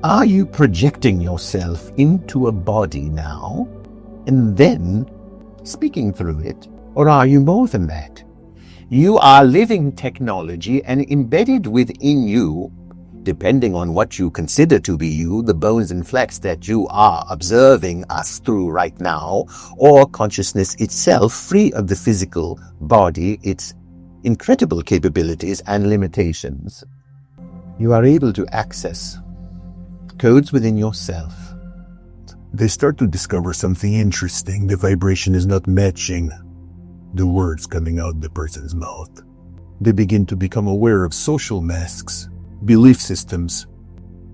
Are you projecting yourself into a body now and then speaking through it? Or are you more than that? You are living technology, and embedded within you, depending on what you consider to be you, the bones and flesh that you are observing us through right now, or consciousness itself, free of the physical body, its incredible capabilities and limitations. You are able to access codes within yourself. They start to discover something interesting. The vibration is not matching the words coming out the person's mouth. They begin to become aware of social masks, belief systems,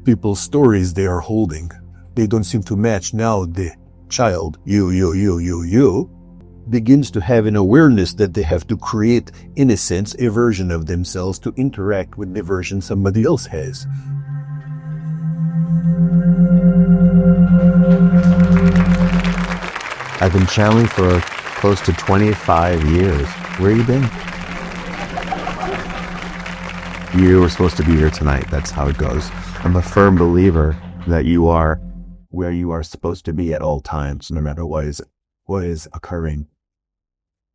people's stories they are holding. They don't seem to match. Now the child, you, begins to have an awareness that they have to create, in a sense, a version of themselves to interact with the version somebody else has. I've been channeling for close to 25 years. Where you been? You were supposed to be here tonight. That's how it goes. I'm a firm believer that you are where you are supposed to be at all times, no matter what is occurring.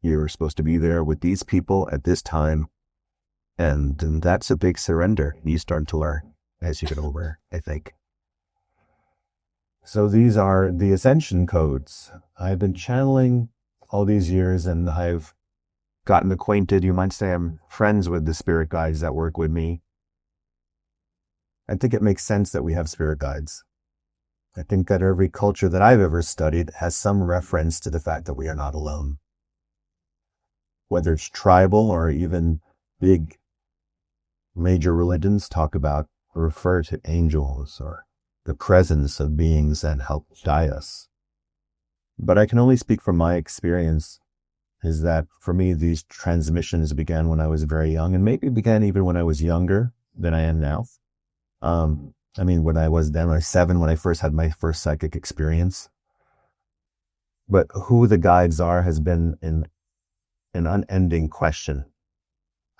You're supposed to be there with these people at this time, and that's a big surrender you start to learn as you get older, I think. So these are the Ascension codes. I've been channeling all these years, and I've gotten acquainted. You might say I'm friends with the spirit guides that work with me. I think it makes sense that we have spirit guides. I think that every culture that I've ever studied has some reference to the fact that we are not alone. Whether it's tribal or even big major religions talk about or refer to angels or the presence of beings that help guide us. But I can only speak from my experience, is that for me, these transmissions began when I was very young, and maybe began even when I was younger than I am now. When I was 7, when I first had my first psychic experience. But who the guides are has been an unending question,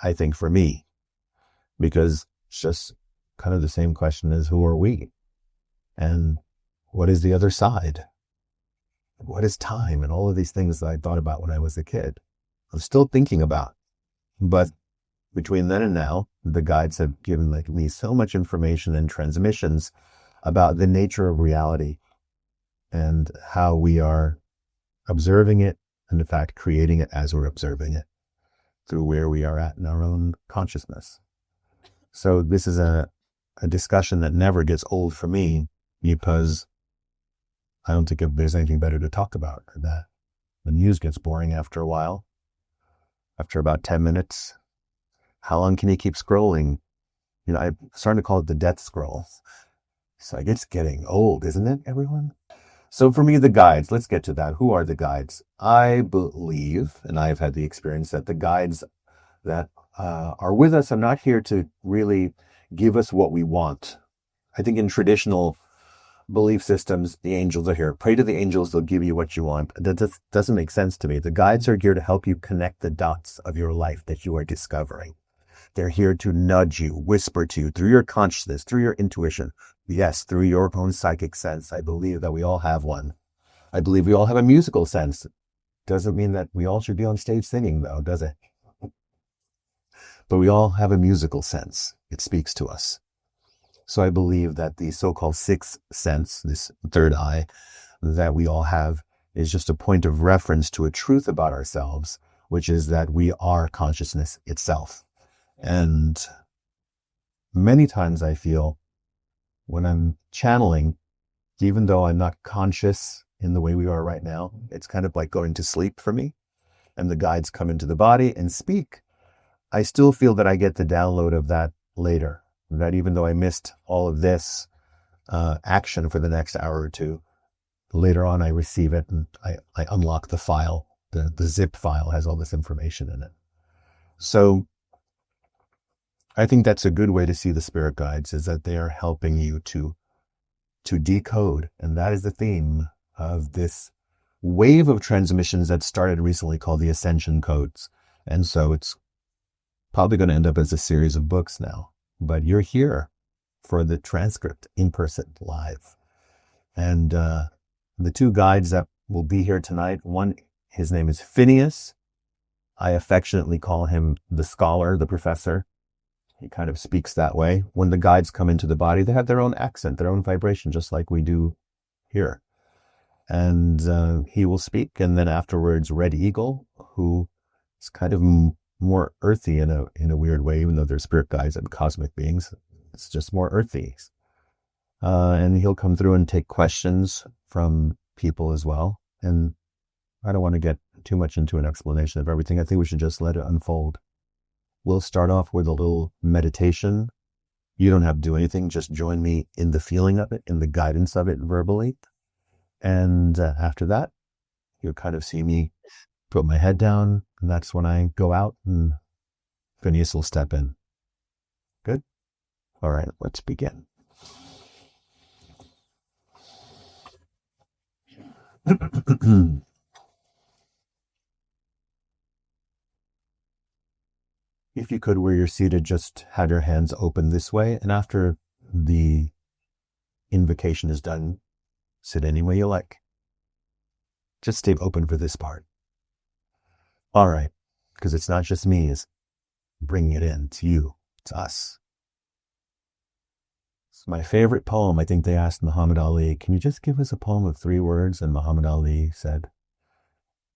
I think, for me, because it's just kind of the same question as who are we? And what is the other side? What is time? And all of these things that I thought about when I was a kid. I'm still thinking about. But between then and now, the guides have given me so much information and transmissions about the nature of reality and how we are observing it, and in fact creating it as we're observing it through where we are at in our own consciousness. So this is a discussion that never gets old for me, because I don't think there's anything better to talk about than that. The news gets boring after a while. After about 10 minutes, how long can you keep scrolling? I'm starting to call it the death scroll. So I guess it's getting old, isn't it, everyone? So for me, the guides, let's get to that. Who are the guides? I believe, and I've had the experience, that the guides that are with us are not here to really give us what we want. I think in traditional belief systems, the angels are here. Pray to the angels, they'll give you what you want. That doesn't make sense to me. The guides are here to help you connect the dots of your life that you are discovering. They're here to nudge you, whisper to you through your consciousness, through your intuition. Yes, through your own psychic sense. I believe that we all have one. I believe we all have a musical sense. Doesn't mean that we all should be on stage singing, though, does it? But we all have a musical sense. It speaks to us. So I believe that the so-called sixth sense, this third eye that we all have, is just a point of reference to a truth about ourselves, which is that we are consciousness itself. And many times I feel when I'm channeling, even though I'm not conscious in the way we are right now, it's kind of like going to sleep for me, and the guides come into the body and speak. I still feel that I get the download of that later. That even though I missed all of this action for the next hour or two, later on I receive it and I unlock the file. The zip file has all this information in it. So I think that's a good way to see the spirit guides, is that they are helping you to decode. And that is the theme of this wave of transmissions that started recently called the Ascension codes. And so it's probably going to end up as a series of books now. But you're here. for the transcript in person live. And the two guides that will be here tonight, one, his name is Phineas. I affectionately call him the scholar, the professor. He kind of speaks that way. When the guides come into the body, they have their own accent, their own vibration, just like we do here. And he will speak. And then afterwards, Red Eagle, who is kind of more earthy in a weird way, even though they're spirit guides and cosmic beings. It's just more earthy. And he'll come through and take questions from people as well. And I don't want to get too much into an explanation of everything. I think we should just let it unfold. We'll start off with a little meditation. You don't have to do anything. Just join me in the feeling of it, in the guidance of it verbally. And after that, you'll kind of see me put my head down. And that's when I go out and Phineas will step in. Good? All right, let's begin. If you could, where you're seated, just have your hands open this way. And after the invocation is done, sit any way you like. Just stay open for this part. All right, because it's not just me, it's bringing it in. It's you. It's us. It's my favorite poem. I think they asked Muhammad Ali, can you just give us a poem of 3 words? And Muhammad Ali said,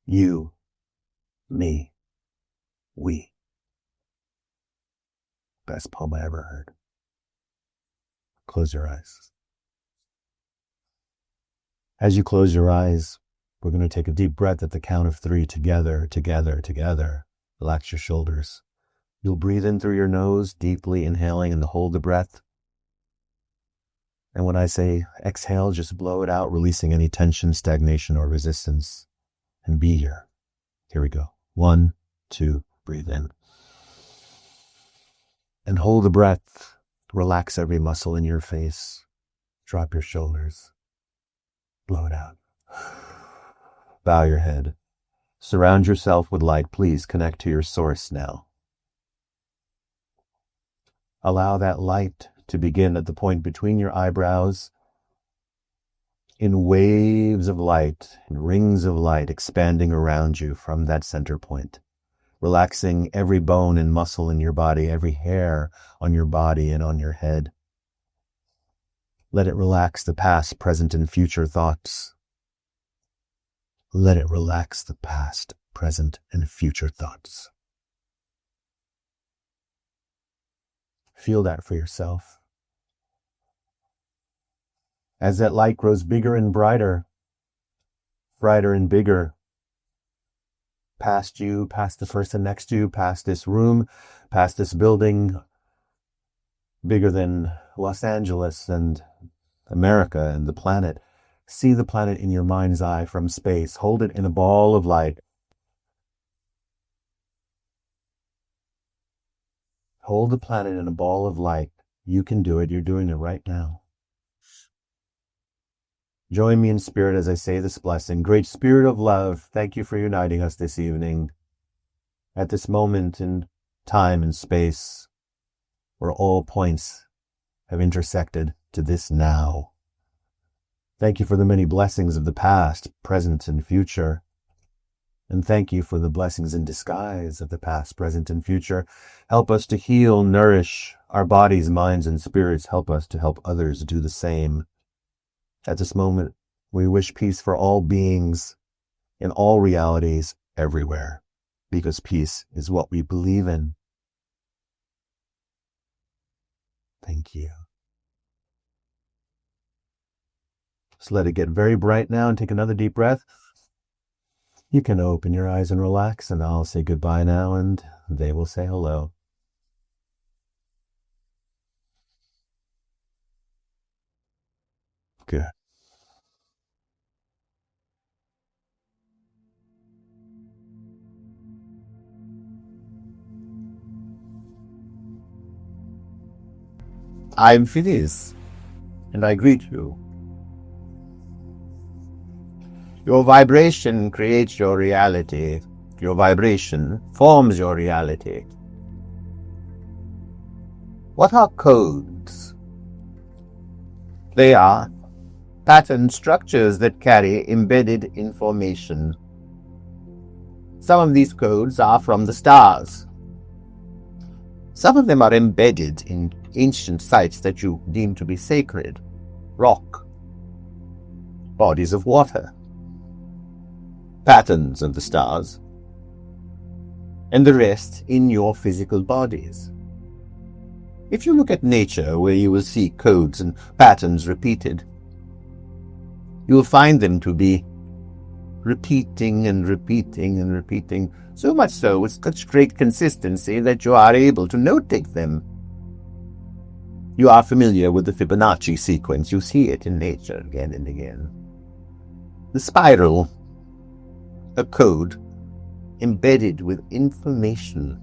you, me, we. Best poem I ever heard. Close your eyes. As you close your eyes, we're going to take a deep breath at the count of 3 together, together, together. Relax your shoulders. You'll breathe in through your nose, deeply inhaling, and hold the breath. And when I say exhale, just blow it out, releasing any tension, stagnation, or resistance. And be here. Here we go. 1, 2, breathe in. And hold the breath. Relax every muscle in your face. Drop your shoulders. Blow it out. Bow your head. Surround yourself with light. Please connect to your source now. Allow that light to begin at the point between your eyebrows, in waves of light, in rings of light expanding around you from that center point. Relaxing every bone and muscle in your body, every hair on your body and on your head. Let it relax the past, present, and future thoughts. Let it relax the past, present, and future thoughts. Feel that for yourself. As that light grows bigger and brighter and bigger, past you, past the person next to you, past this room, past this building, bigger than Los Angeles and America and the planet. See the planet in your mind's eye from space. Hold it in a ball of light. Hold the planet in a ball of light. You can do it. You're doing it right now. Join me in spirit as I say this blessing. Great Spirit of love, thank you for uniting us this evening at this moment in time and space where all points have intersected to this now. Thank you for the many blessings of the past, present, and future. And thank you for the blessings in disguise of the past, present, and future. Help us to heal, nourish our bodies, minds, and spirits. Help us to help others do the same. At this moment, we wish peace for all beings in all realities everywhere, because peace is what we believe in. Thank you. Just let it get very bright now and take another deep breath. You can open your eyes and relax, and I'll say goodbye now, and they will say hello. Good. I'm Phineas, and I greet you. Your vibration creates your reality. Your vibration forms your reality. What are codes? They are pattern structures that carry embedded information. Some of these codes are from the stars. Some of them are embedded in ancient sites that you deem to be sacred. Rock, bodies of water, patterns of the stars, and the rest in your physical bodies. If you look at nature, where you will see codes and patterns repeated, you will find them to be repeating and repeating and repeating, so much so with such great consistency that you are able to notate them. You are familiar with the Fibonacci sequence. You see it in nature again and again. The spiral, a code embedded with information.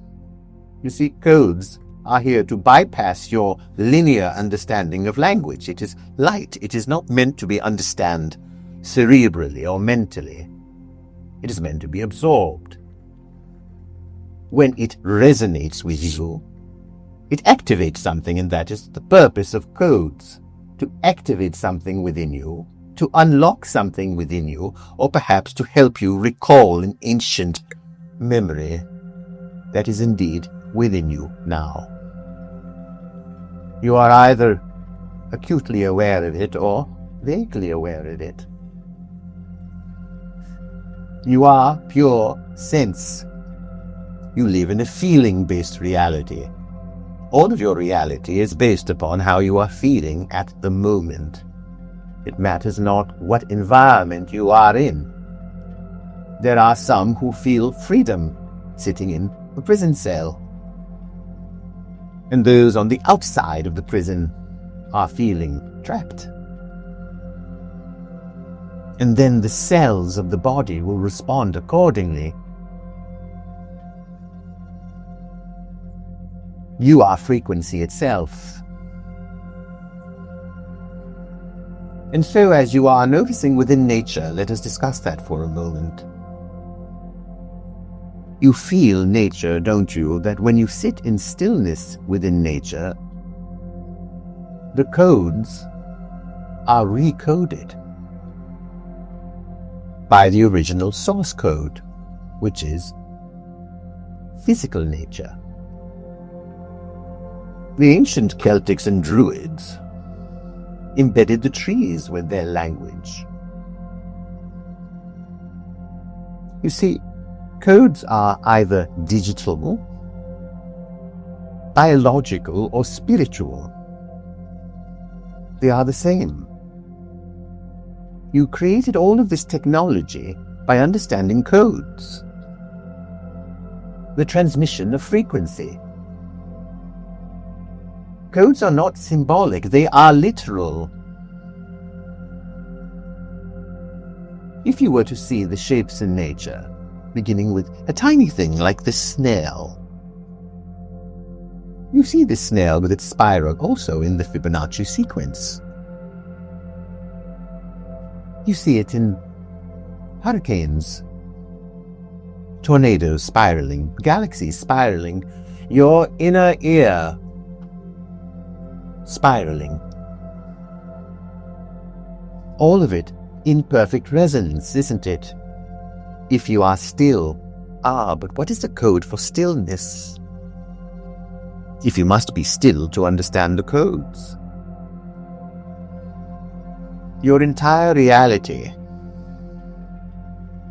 You see, codes are here to bypass your linear understanding of language. It is light. It is not meant to be understood cerebrally or mentally. It is meant to be absorbed. When it resonates with you, it activates something, and that is the purpose of codes, to activate something within you, to unlock something within you, or perhaps to help you recall an ancient memory that is indeed within you now. You are either acutely aware of it or vaguely aware of it. You are pure sense. You live in a feeling-based reality. All of your reality is based upon how you are feeling at the moment. It matters not what environment you are in. There are some who feel freedom sitting in a prison cell, and those on the outside of the prison are feeling trapped. And then the cells of the body will respond accordingly. You are frequency itself. And so, as you are noticing within nature, let us discuss that for a moment. You feel nature, don't you, that when you sit in stillness within nature, the codes are recoded by the original source code, which is physical nature. The ancient Celtics and Druids embedded the trees with their language. You see, codes are either digital, biological, or spiritual. They are the same. You created all of this technology by understanding codes, the transmission of frequency. Codes are not symbolic, they are literal. If you were to see the shapes in nature, beginning with a tiny thing like the snail, you see this snail with its spiral also in the Fibonacci sequence. You see it in hurricanes, tornadoes spiraling, galaxies spiraling, your inner ear spiraling. All of it in perfect resonance, isn't it? If you are still. But what is the code for stillness? If you must be still to understand the codes. Your entire reality,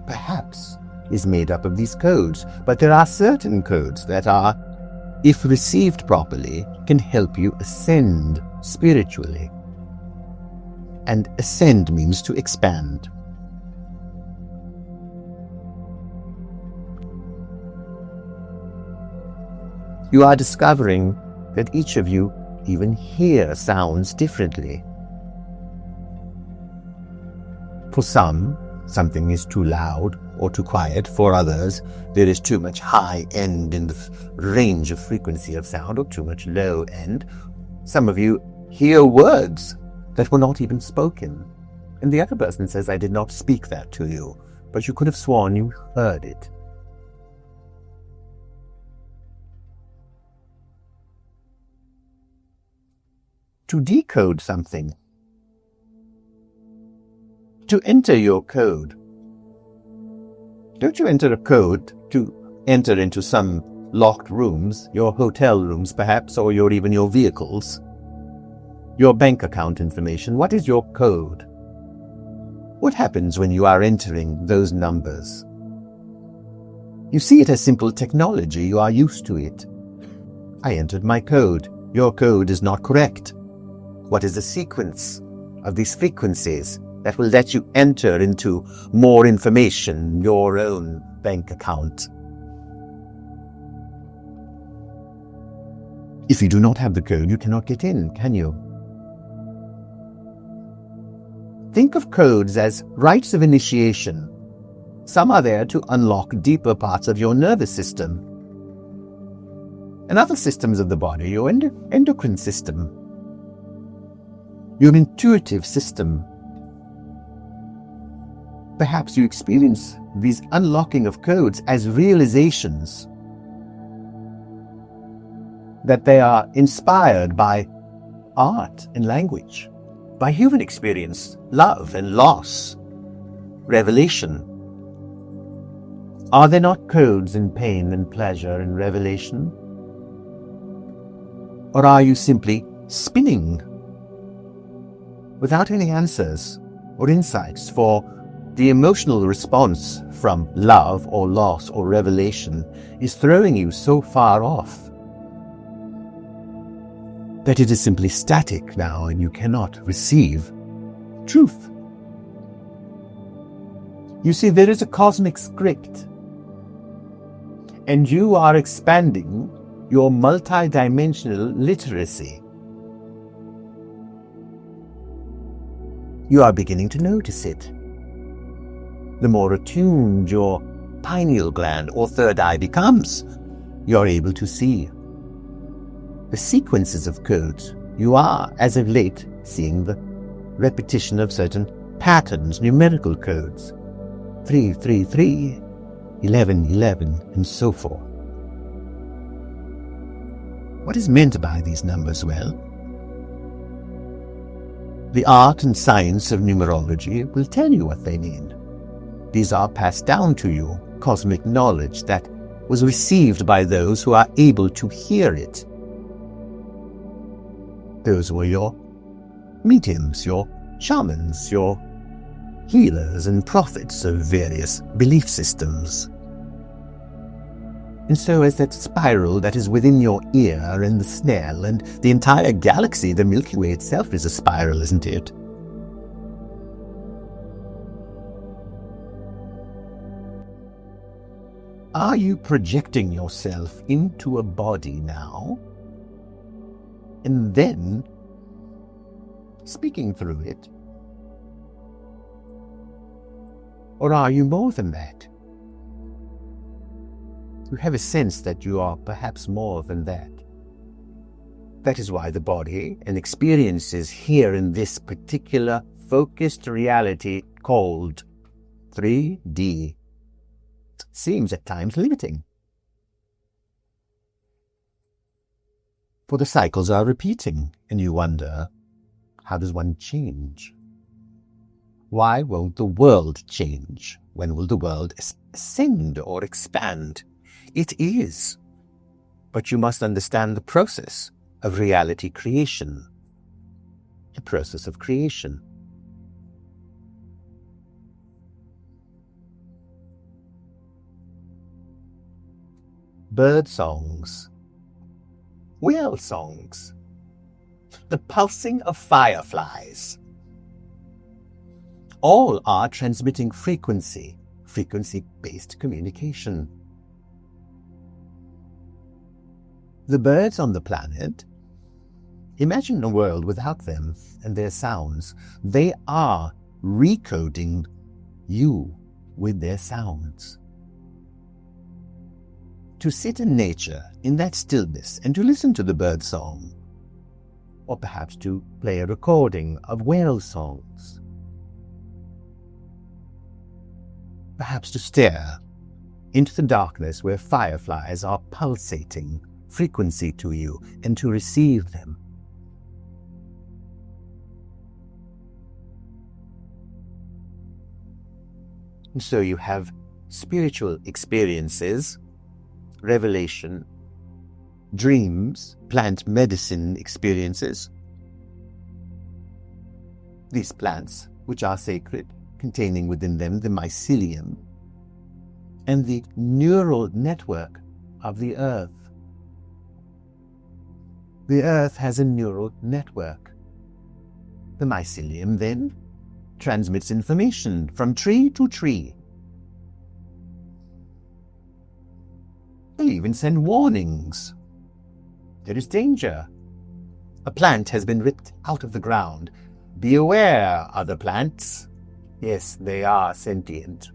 perhaps, is made up of these codes, but there are certain codes that are, if received properly, can help you ascend spiritually. And ascend means to expand. You are discovering that each of you even hear sounds differently. For some, something is too loud or too quiet. For others, there is too much high end in the range of frequency of sound or too much low end. Some of you hear words that were not even spoken. And the other person says, I did not speak that to you, but you could have sworn you heard it. To decode something to enter your code. Don't you enter a code to enter into some locked rooms, your hotel rooms perhaps, or even your vehicles? Your bank account information, what is your code? What happens when you are entering those numbers? You see it as simple technology, you are used to it. I entered my code. Your code is not correct. What is the sequence of these frequencies that will let you enter into more information, your own bank account? If you do not have the code, you cannot get in, can you? Think of codes as rites of initiation. Some are there to unlock deeper parts of your nervous system and other systems of the body, your endocrine system, your intuitive system. Perhaps you experience these unlocking of codes as realizations that they are inspired by art and language, by human experience, love and loss, revelation. Are there not codes in pain and pleasure and revelation? Or are you simply spinning without any answers or insights, for the emotional response from love or loss or revelation is throwing you so far off that it is simply static now and you cannot receive truth? You see, there is a cosmic script, and you are expanding your multidimensional literacy. You are beginning to notice it. The more attuned your pineal gland or third eye becomes, you are able to see the sequences of codes. You are, as of late, seeing the repetition of certain patterns, numerical codes, 333, 1111, and so forth. What is meant by these numbers? Well, the art and science of numerology will tell you what they mean. These are passed down to you, cosmic knowledge that was received by those who are able to hear it. Those were your mediums, your shamans, your healers and prophets of various belief systems. And so as that spiral that is within your ear and the snell and the entire galaxy, the Milky Way itself is a spiral, isn't it? Are you projecting yourself into a body now, and then speaking through it? Or are you more than that? You have a sense that you are perhaps more than that. That is why the body and experiences here in this particular focused reality called 3D seems at times limiting. For the cycles are repeating, and you wonder, how does one change? Why won't the world change? When will the world ascend or expand? It is. But you must understand the process of reality creation. The process of creation. Bird songs, whale songs, the pulsing of fireflies. All are transmitting frequency-based communication. The birds on the planet, imagine a world without them and their sounds. They are recoding you with their sounds. To sit in nature, in that stillness, and to listen to the bird song, or perhaps to play a recording of whale songs, perhaps to stare into the darkness where fireflies are pulsating frequency to you and to receive them. And so you have spiritual experiences, revelation, dreams, plant medicine experiences. These plants, which are sacred, containing within them the mycelium and the neural network of the earth. The earth has a neural network. The mycelium then transmits information from tree to tree. They'll even send warnings. There is danger. A plant has been ripped out of the ground. Be aware, other plants. Yes, they are sentient.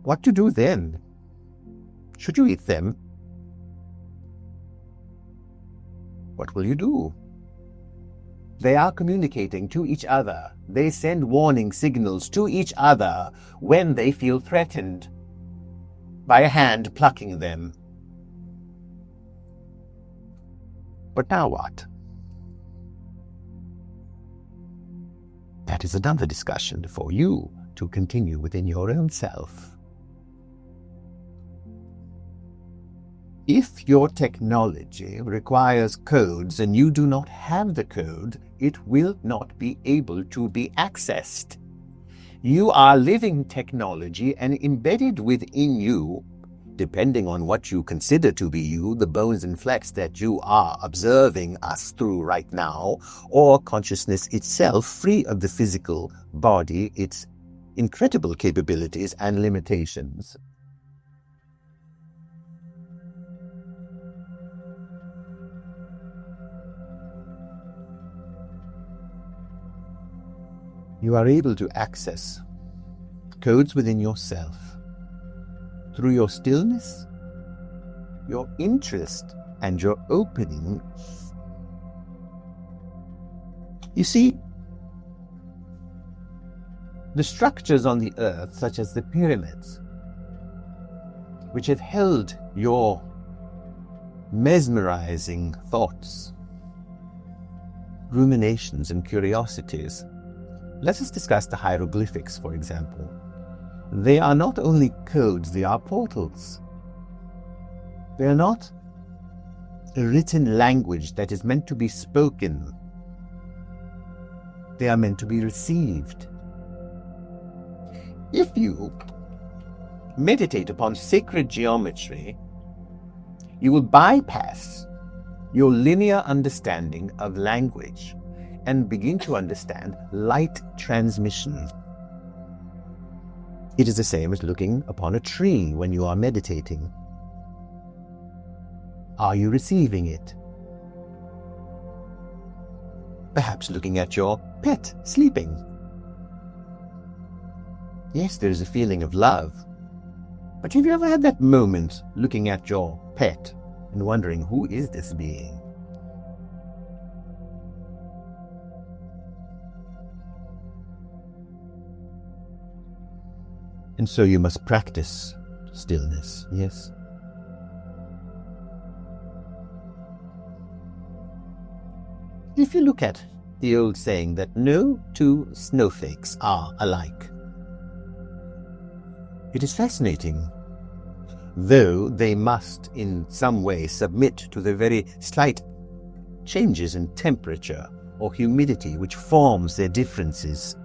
What to do then? Should you eat them? What will you do? They are communicating to each other. They send warning signals to each other when they feel threatened by a hand plucking them. But now what? That is another discussion for you to continue within your own self. If your technology requires codes and you do not have the code, it will not be able to be accessed. You are living technology, and embedded within you, depending on what you consider to be you, the bones and flesh that you are observing us through right now, or consciousness itself, free of the physical body, its incredible capabilities and limitations. You are able to access codes within yourself through your stillness, your interest, and your opening. You see, the structures on the earth, such as the pyramids, which have held your mesmerizing thoughts, ruminations, and curiosities. Let us discuss the hieroglyphics, for example. They are not only codes, they are portals. They are not a written language that is meant to be spoken. They are meant to be received. If you meditate upon sacred geometry, you will bypass your linear understanding of language and begin to understand light transmission. It is the same as looking upon a tree when you are meditating. Are you receiving it? Perhaps looking at your pet sleeping. Yes, there is a feeling of love. But have you ever had that moment looking at your pet and wondering, who is this being? And so you must practice stillness, yes? If you look at the old saying that no two snowflakes are alike, it is fascinating, though they must in some way submit to the very slight changes in temperature or humidity which forms their differences.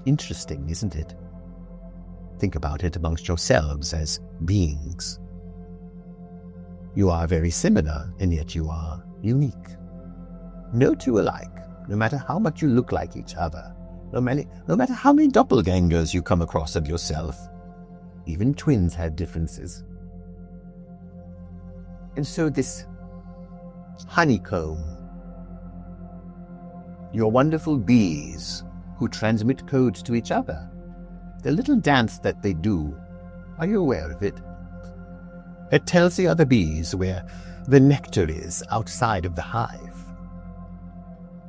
Interesting, isn't it? Think about it amongst yourselves as beings. You are very similar, and yet you are unique. No two alike, no matter how much you look like each other, no matter how many doppelgangers you come across of yourself. Even twins have differences. And so this honeycomb, your wonderful bees who transmit codes to each other, the little dance that they do, are you aware of it? It tells the other bees where the nectar is outside of the hive.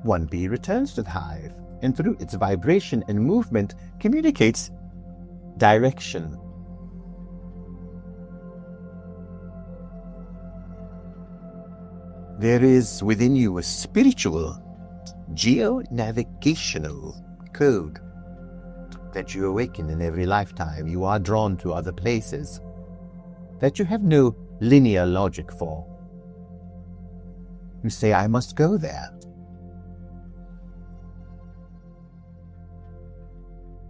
One bee returns to the hive, and through its vibration and movement communicates direction. There is within you a spiritual geo-navigational code that you awaken in every lifetime. You are drawn to other places that you have no linear logic for. You say, I must go there.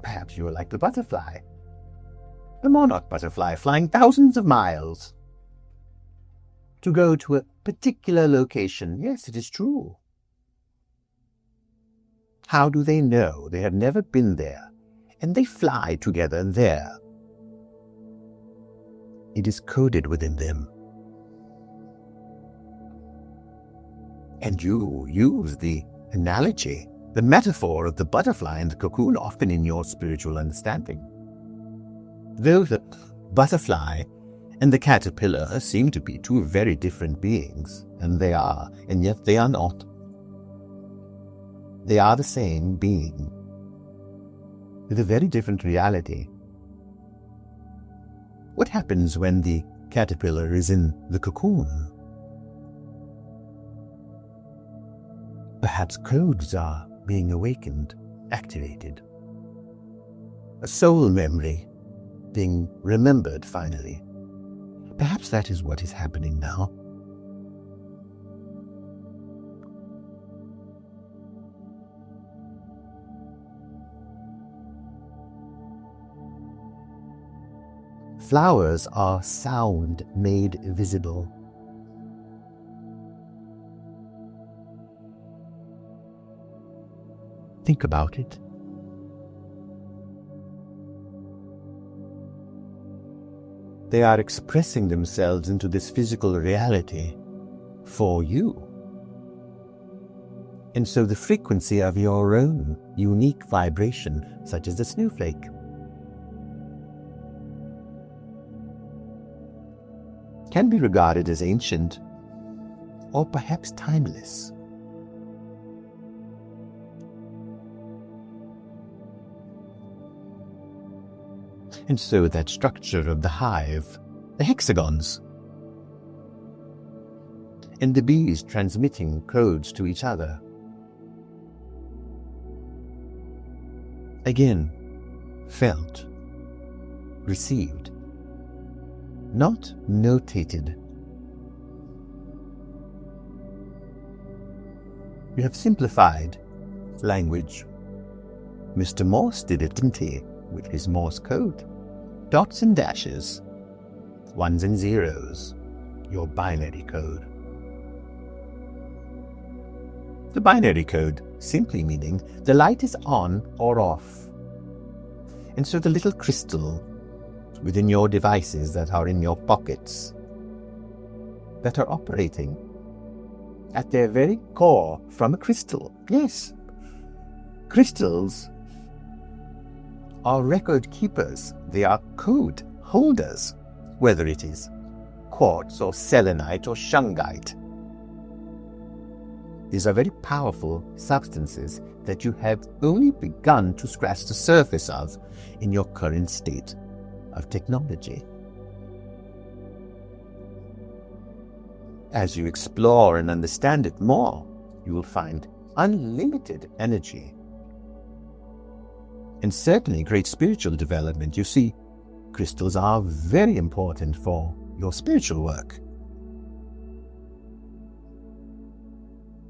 Perhaps you are like the butterfly, the monarch butterfly, flying thousands of miles to go to a particular location. Yes, it is true. How do they know? They have never been there, and they fly together there. It is coded within them. And you use the analogy, the metaphor of the butterfly and the cocoon often in your spiritual understanding. Though the butterfly and the caterpillar seem to be two very different beings, and they are, and yet they are not. They are the same being, with a very different reality. What happens when the caterpillar is in the cocoon? Perhaps codes are being awakened, activated. A soul memory being remembered finally. Perhaps that is what is happening now. Flowers are sound made visible. Think about it. They are expressing themselves into this physical reality for you. And so the frequency of your own unique vibration, such as the snowflake, can be regarded as ancient or perhaps timeless. And so that structure of the hive, the hexagons, and the bees transmitting codes to each other. Again, felt, received, not notated. You have simplified language. Mr. Morse did it, didn't he, with his Morse code? Dots and dashes, ones and zeros, your binary code. The binary code simply meaning the light is on or off. And so the little crystal within your devices that are in your pockets, that are operating at their very core from a crystal. Yes, crystals are record keepers. They are code holders, whether it is quartz or selenite or shungite. These are very powerful substances that you have only begun to scratch the surface of in your current state of technology. As you explore and understand it more, you will find unlimited energy. And certainly great spiritual development. You see, crystals are very important for your spiritual work.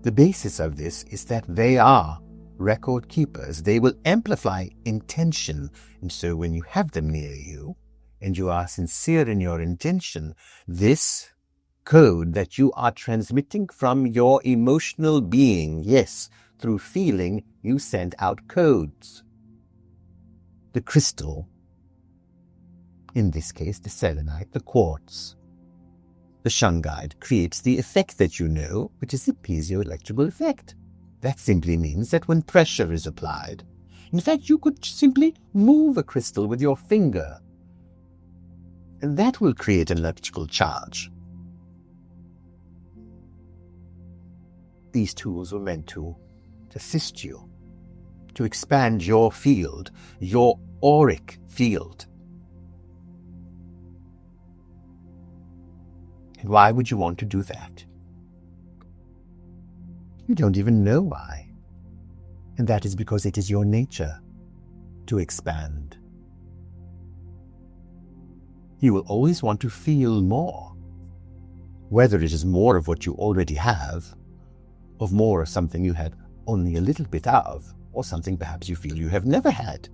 The basis of this is that they are record keepers. They will amplify intention. And so when you have them near you, and you are sincere in your intention, this code that you are transmitting from your emotional being, yes, through feeling, you send out codes. The crystal, in this case the selenite, the quartz, the shungite, creates the effect that you know, which is the piezoelectrical effect. That simply means that when pressure is applied, in fact you could simply move a crystal with your finger, and that will create an electrical charge. These tools were meant to assist you, to expand your field, your auric field. And why would you want to do that? You don't even know why. And that is because it is your nature to expand. You will always want to feel more, whether it is more of what you already have, of more of something you had only a little bit of, or something perhaps you feel you have never had.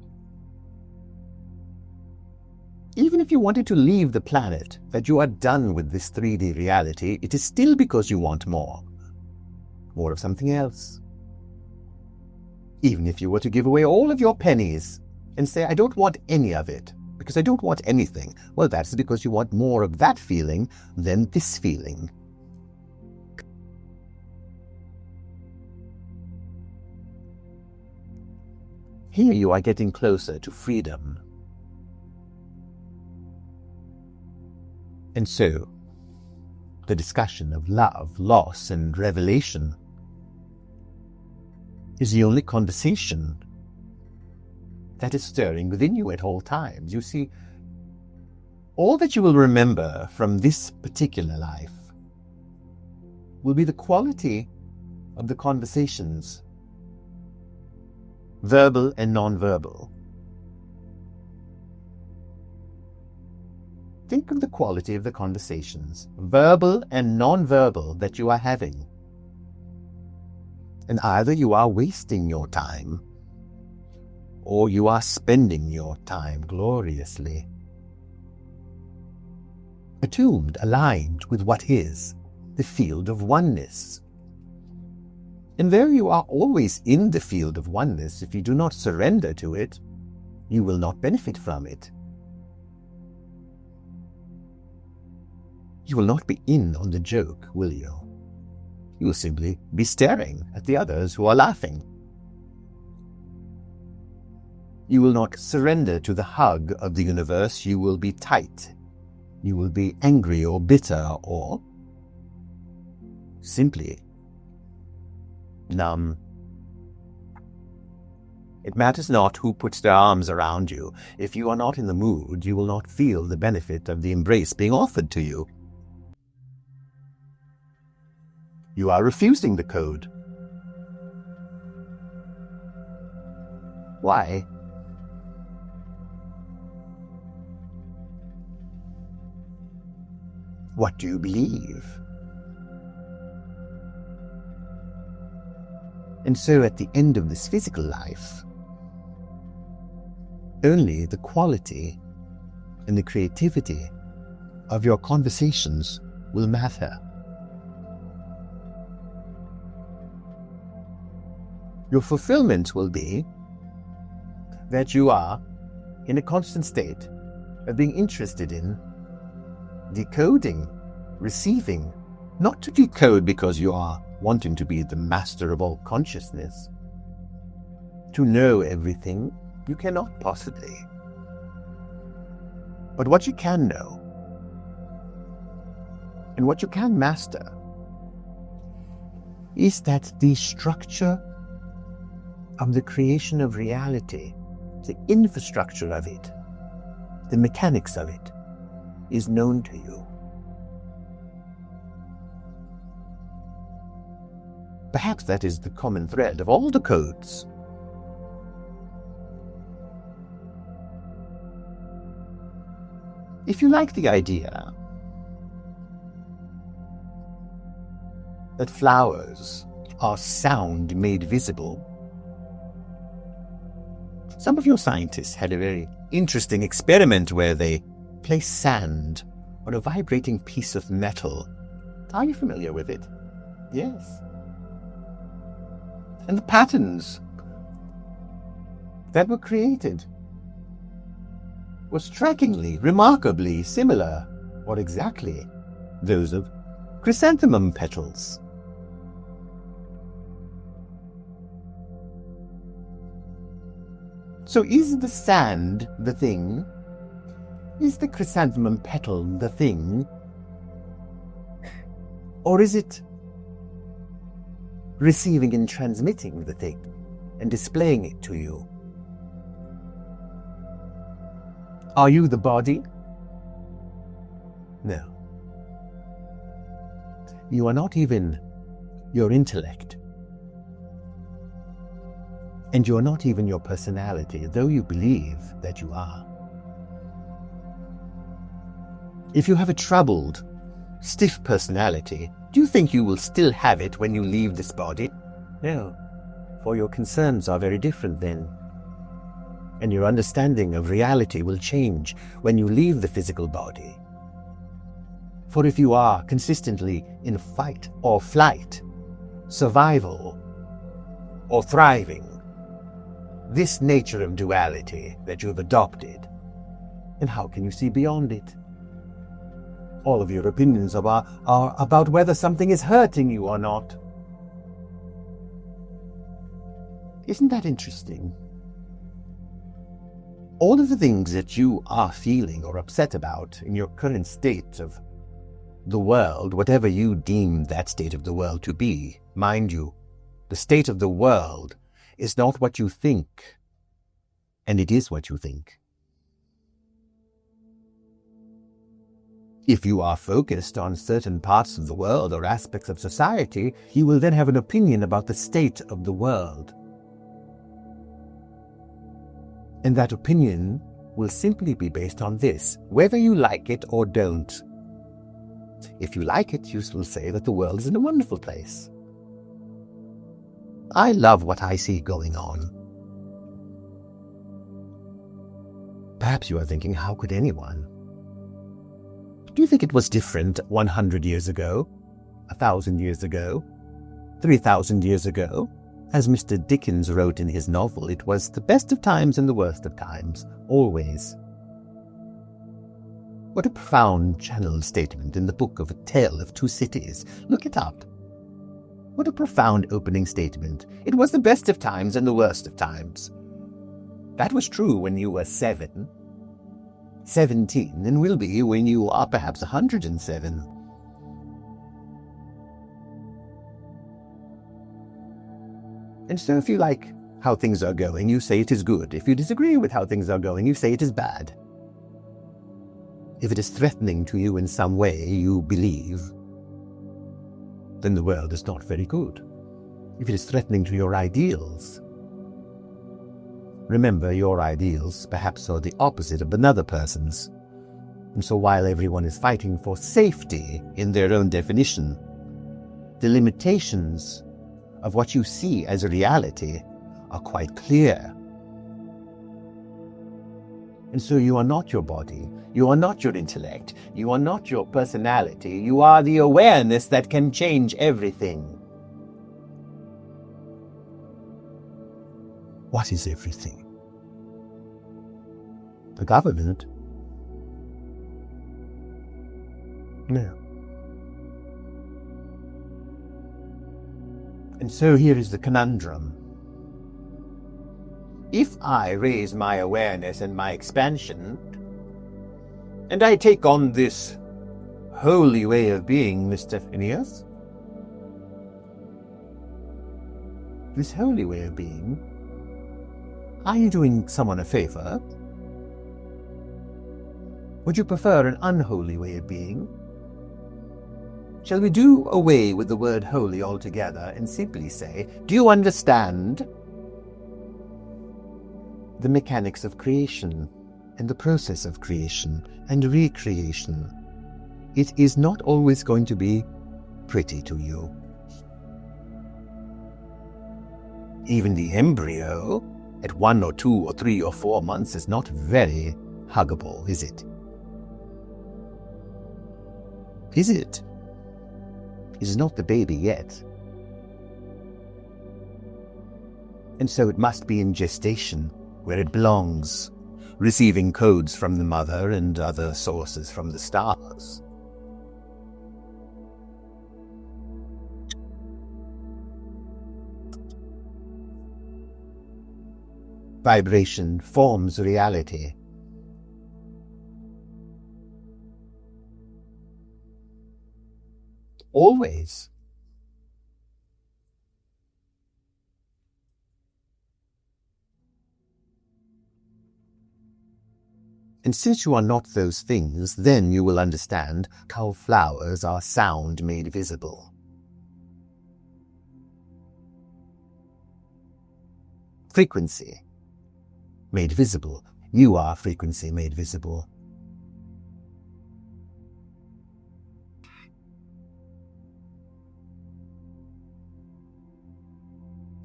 Even if you wanted to leave the planet, that you are done with this 3D reality, it is still because you want more of something else. Even if you were to give away all of your pennies and say, I don't want any of it, because I don't want anything, well, that's because you want more of that feeling than this feeling. Here you are getting closer to freedom. And so, the discussion of love, loss, and revelation is the only conversation that is stirring within you at all times. You see, all that you will remember from this particular life will be the quality of the conversations, verbal and non-verbal. Think of the quality of the conversations, verbal and non-verbal, that you are having. And either you are wasting your time, or you are spending your time gloriously, attuned, aligned with what is the field of oneness. And though you are always in the field of oneness, if you do not surrender to it, you will not benefit from it. You will not be in on the joke, will you? You will simply be staring at the others who are laughing. You will not surrender to the hug of the universe. You will be tight. You will be angry or bitter or simply numb. It matters not who puts their arms around you. If you are not in the mood, you will not feel the benefit of the embrace being offered to you. You are refusing the code. Why? What do you believe? And so at the end of this physical life, only the quality and the creativity of your conversations will matter. Your fulfillment will be that you are in a constant state of being interested in decoding, receiving, not to decode because you are wanting to be the master of all consciousness. To know everything, you cannot possibly. But what you can know, and what you can master, is that the structure of the creation of reality, the infrastructure of it, the mechanics of it, is known to you. Perhaps that is the common thread of all the codes. If you like the idea that flowers are sound made visible, some of your scientists had a very interesting experiment where they placed sand on a vibrating piece of metal. Are you familiar with it? Yes. And the patterns that were created were strikingly, remarkably similar, or exactly, those of chrysanthemum petals. So is the sand the thing? Is the chrysanthemum petal the thing? Or is it receiving and transmitting the thing and displaying it to you? Are you the body? No. You are not even your intellect. And you're not even your personality, though you believe that you are. If you have a troubled, stiff personality, do you think you will still have it when you leave this body? No, for your concerns are very different then. And your understanding of reality will change when you leave the physical body. For if you are consistently in fight or flight, survival or thriving, this nature of duality that you've adopted, and how can you see beyond it? All of your opinions are about whether something is hurting you or not. Isn't that interesting? All of the things that you are feeling or upset about in your current state of the world, whatever you deem that state of the world to be, mind you, the state of the world is not what you think, and it is what you think. If you are focused on certain parts of the world or aspects of society, you will then have an opinion about the state of the world. And that opinion will simply be based on this, whether you like it or don't. If you like it, you will say that the world is in a wonderful place. I love what I see going on. Perhaps you are thinking, how could anyone? Do you think it was different 100 years ago, 1,000 years ago, 3,000 years ago? As Mr. Dickens wrote in his novel, it was the best of times and the worst of times, always. What a profound channeled statement in the book of A Tale of Two Cities. Look it up. What a profound opening statement. It was the best of times and the worst of times. That was true when you were 7, 17, and will be when you are perhaps 107. And so if you like how things are going, you say it is good. If you disagree with how things are going, you say it is bad. If it is threatening to you in some way, you believe, then the world is not very good. If it is threatening to your ideals, remember your ideals perhaps are the opposite of another person's. And so while everyone is fighting for safety in their own definition, the limitations of what you see as a reality are quite clear. And so you are not your body, you are not your intellect, you are not your personality, you are the awareness that can change everything. What is everything? The government? No. And so here is the conundrum. If I raise my awareness and my expansion, and I take on this holy way of being, Mr. Phineas, this holy way of being, are you doing someone a favor? Would you prefer an unholy way of being? Shall we do away with the word holy altogether and simply say, do you understand the mechanics of creation and the process of creation and recreation? It is not always going to be pretty to you. Even the embryo at 1 or 2 or 3 or 4 months is not very huggable, is it? Is it? It is not the baby yet. And so it must be in gestation, where it belongs, receiving codes from the mother and other sources from the stars. Vibration forms reality. Always. And since you are not those things, then you will understand how flowers are sound made visible. frequency made visible. You are frequency made visible.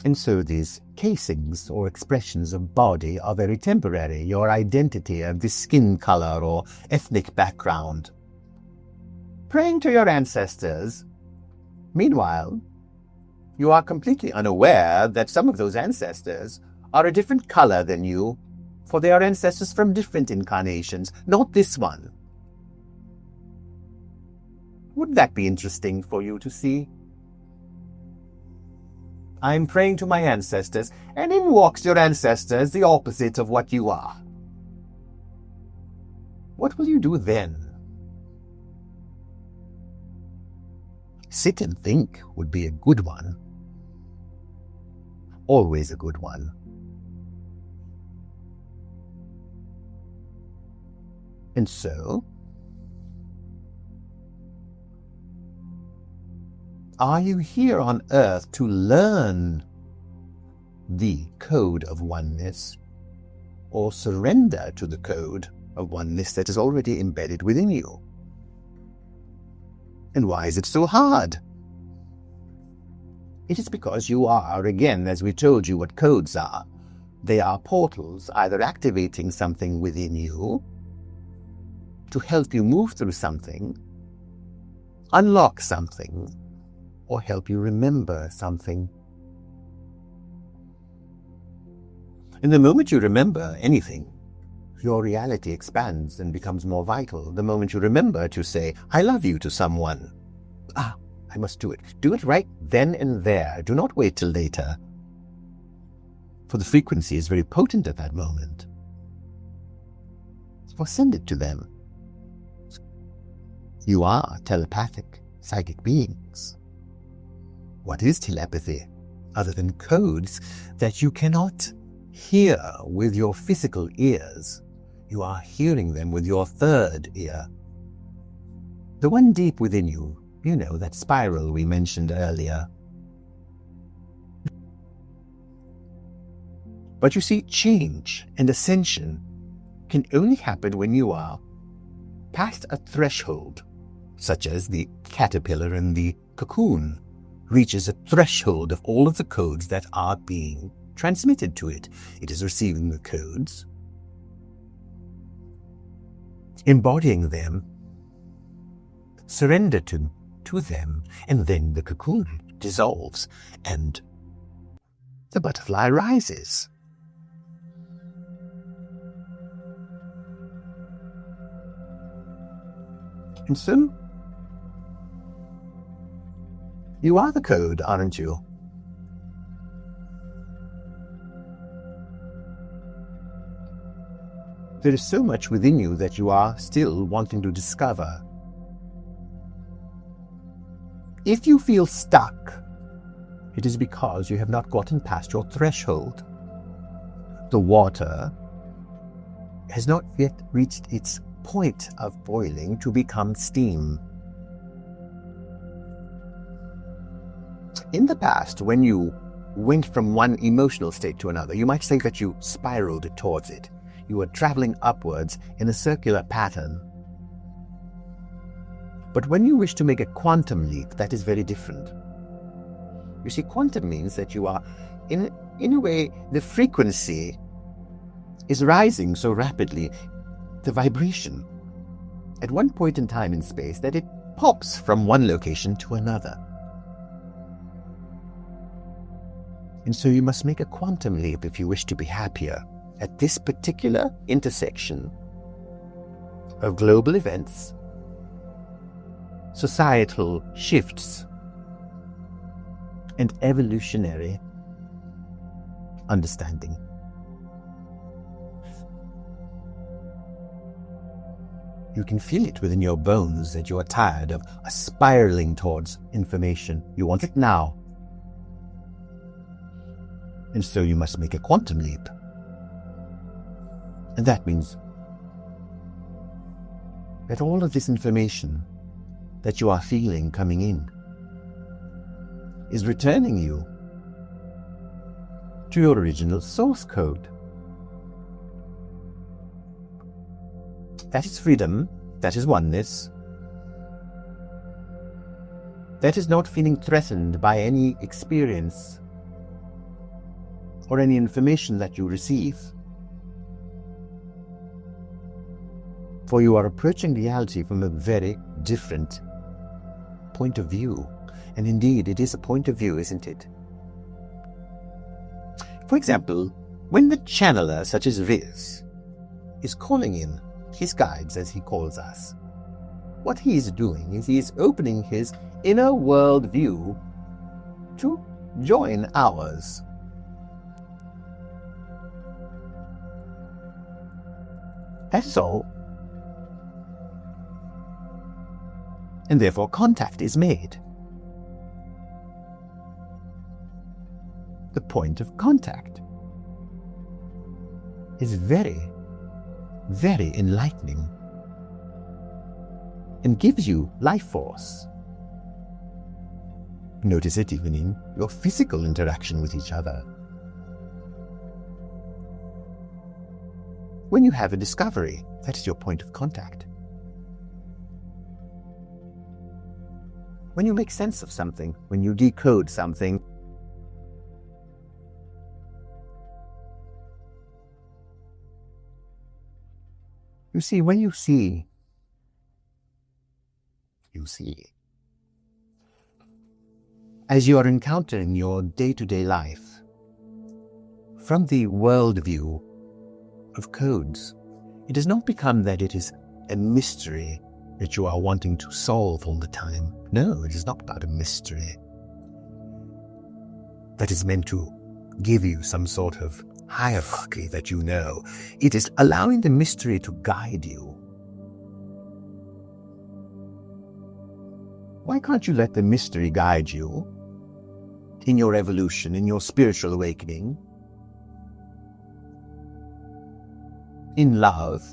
And so these casings or expressions of body are very temporary. Your identity of the skin color or ethnic background. Praying to your ancestors. Meanwhile, you are completely unaware that some of those ancestors are a different color than you, for they are ancestors from different incarnations, not this one. Wouldn't that be interesting for you to see? I'm praying to my ancestors, and in walks your ancestors, the opposite of what you are. What will you do then? Sit and think would be a good one. Always a good one. And so, are you here on earth to learn the code of oneness, or surrender to the code of oneness that is already embedded within you? And why is it so hard? It is because you are, again, as we told you what codes are. They are portals either activating something within you to help you move through something, unlock something, or help you remember something. And the moment you remember anything, your reality expands and becomes more vital. The moment you remember to say, I love you to someone, I must do it. Do it right then and there. Do not wait till later. For the frequency is very potent at that moment. Or send it to them. You are telepathic, psychic beings. What is telepathy, other than codes that you cannot hear with your physical ears? You are hearing them with your third ear. The one deep within you, you know, that spiral we mentioned earlier. But you see, change and ascension can only happen when you are past a threshold, such as the caterpillar in the cocoon reaches a threshold of all of the codes that are being transmitted to it. It is receiving the codes, embodying them, surrender to them, and then the cocoon dissolves and the butterfly rises. And so, you are the code, aren't you? There is so much within you that you are still wanting to discover. If you feel stuck, it is because you have not gotten past your threshold. The water has not yet reached its point of boiling to become steam. In the past, when you went from one emotional state to another, you might say that you spiraled towards it. You were traveling upwards in a circular pattern. But when you wish to make a quantum leap, that is very different. You see, quantum means that you are, in a way, the frequency is rising so rapidly, the vibration, at one point in time in space, that it pops from one location to another. And so you must make a quantum leap if you wish to be happier at this particular intersection of global events, societal shifts, and evolutionary understanding. You can feel it within your bones that you are tired of spiraling towards information. You want it now. And so you must make a quantum leap. And that means that all of this information that you are feeling coming in is returning you to your original source code. That is freedom, that is oneness. That is not feeling threatened by any experience or any information that you receive. For you are approaching reality from a very different point of view. And indeed, it is a point of view, isn't it? For example, when the channeler, such as Riz, is calling in his guides, as he calls us, what he is doing is he is opening his inner world view to join ours. That is all. And therefore contact is made. The point of contact is very, very enlightening and gives you life force. Notice it even in your physical interaction with each other. When you have a discovery, that is your point of contact. When you make sense of something, when you decode something, you see, when you see. As you are encountering your day-to-day life, from the worldview of codes, it does not become that it is a mystery that you are wanting to solve all the time. No, it is not about a mystery that is meant to give you some sort of hierarchy that you know. It is allowing the mystery to guide you. Why can't you let the mystery guide you in your evolution, in your spiritual awakening, in love,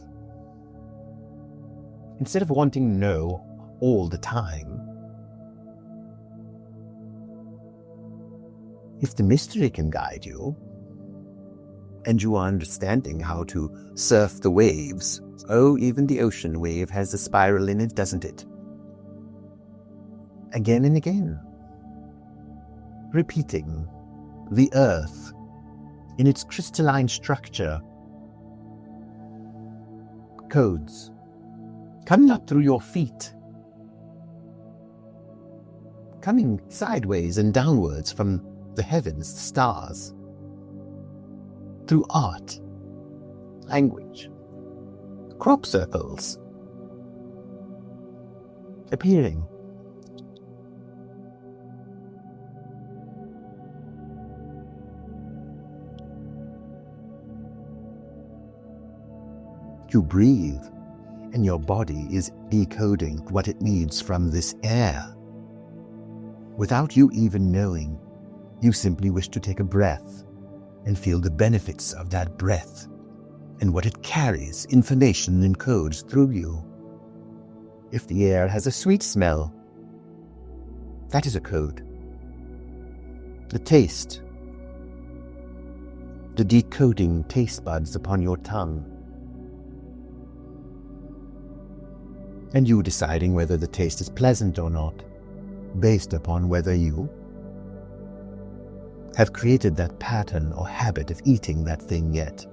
instead of wanting to know all the time? If the mystery can guide you, and you are understanding how to surf the waves, oh, even the ocean wave has a spiral in it, doesn't it? Again and again, repeating the earth in its crystalline structure, codes coming up through your feet, coming sideways and downwards from the heavens, the stars, through art, language, crop circles, appearing. You breathe, and your body is decoding what it needs from this air. Without you even knowing, you simply wish to take a breath and feel the benefits of that breath and what it carries, information and codes through you. If the air has a sweet smell, that is a code. The taste, the decoding taste buds upon your tongue, and you deciding whether the taste is pleasant or not, based upon whether you have created that pattern or habit of eating that thing yet.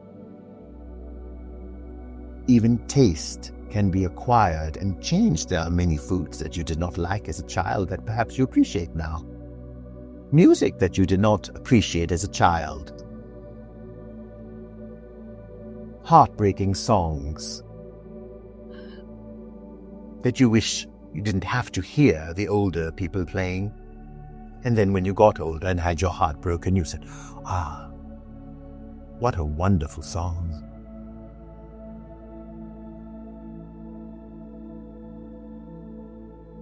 Even taste can be acquired and changed. There are many foods that you did not like as a child that perhaps you appreciate now. Music that you did not appreciate as a child. Heartbreaking songs that you wish you didn't have to hear the older people playing. And then when you got older and had your heart broken, you said, "Ah, what a wonderful song."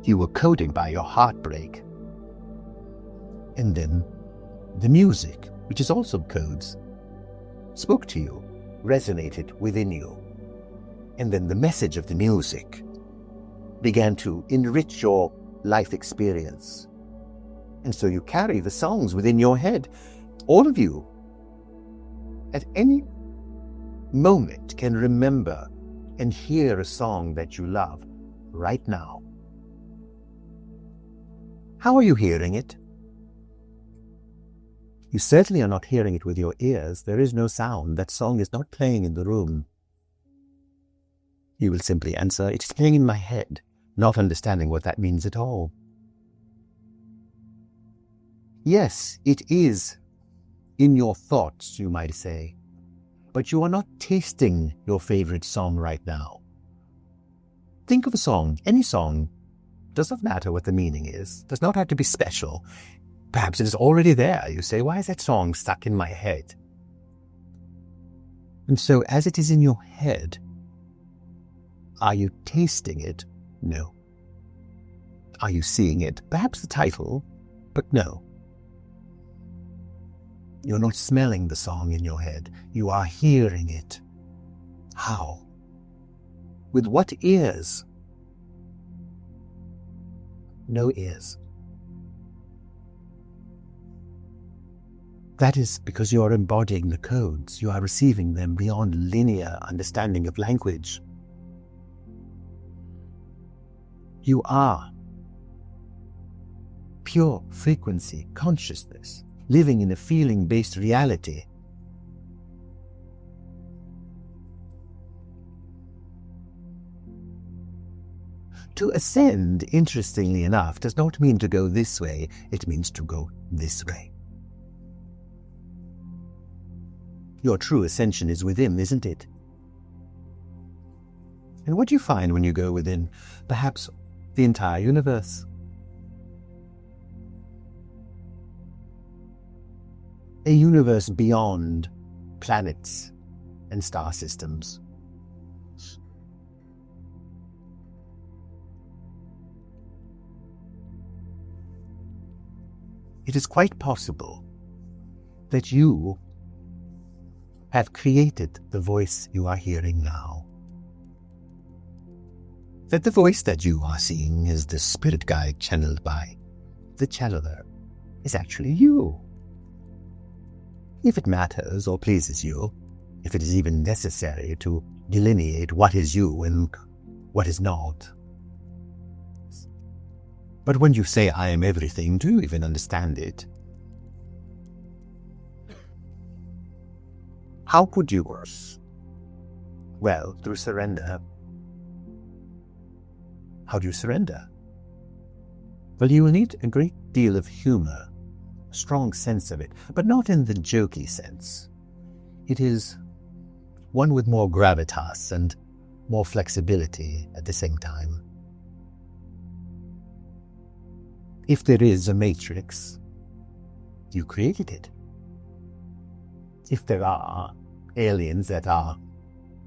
You were coding by your heartbreak. And then the music, which is also codes, spoke to you, resonated within you. And then the message of the music began to enrich your life experience. And so you carry the songs within your head. All of you at any moment can remember and hear a song that you love right now. How are you hearing it? You certainly are not hearing it with your ears. There is no sound. That song is not playing in the room. You will simply answer, "It's playing in my head," not understanding what that means at all. Yes, it is in your thoughts, you might say, but you are not tasting your favorite song right now. Think of a song, any song. Does not matter what the meaning is. Does not have to be special. Perhaps it is already there. You say, "Why is that song stuck in my head?" And so as it is in your head, are you tasting it? No. Are you seeing it? Perhaps the title, but no. You're not smelling the song in your head. You are hearing it. How? With what ears? No ears. That is because you are embodying the codes. You are receiving them beyond linear understanding of language. You are pure frequency consciousness, living in a feeling-based reality. To ascend, interestingly enough, does not mean to go this way, it means to go this way. Your true ascension is within, isn't it? And what do you find when you go within? Perhaps the entire universe. A universe beyond planets and star systems. It is quite possible that you have created the voice you are hearing now. That the voice that you are seeing is the spirit guide channeled by the channeler is actually you. If it matters or pleases you, if it is even necessary to delineate what is you and what is not. But when you say, "I am everything," do you even understand it? How could you? Well, through surrender. How do you surrender? Well, you will need a great deal of humor, a strong sense of it, but not in the jokey sense. It is one with more gravitas and more flexibility at the same time. If there is a matrix, you created it. If there are aliens that are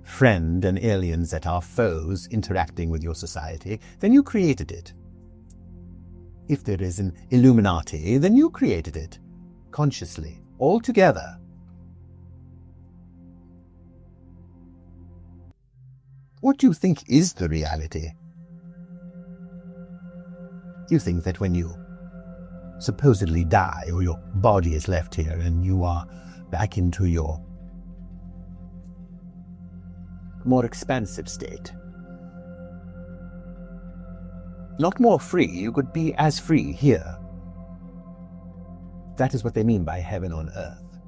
friend and aliens that are foes interacting with your society, then you created it. If there is an Illuminati, then you created it, consciously, all together. What do you think is the reality? You think that when you supposedly die, or your body is left here and you are back into your more expansive state. Not more free, you could be as free here. That is what they mean by heaven on earth.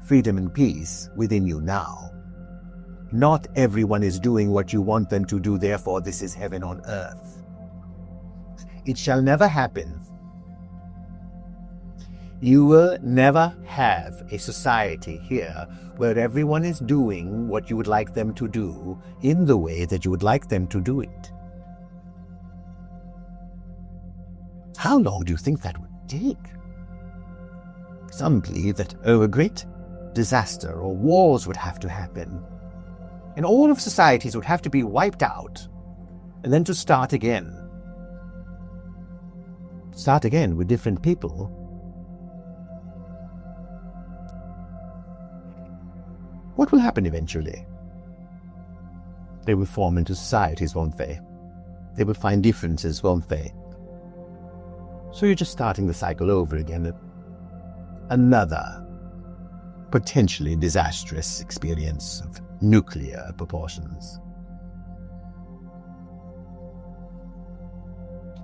Freedom and peace within you now. Not everyone is doing what you want them to do, therefore this is heaven on earth. It shall never happen. You will never have a society here where everyone is doing what you would like them to do in the way that you would like them to do it. How long do you think that would take? Some believe that a great disaster or wars would have to happen, and all of societies would have to be wiped out, and then to start again. Start again with different people. What will happen eventually? They will form into societies, won't they? They will find differences, won't they? So you're just starting the cycle over again. Another potentially disastrous experience of nuclear proportions.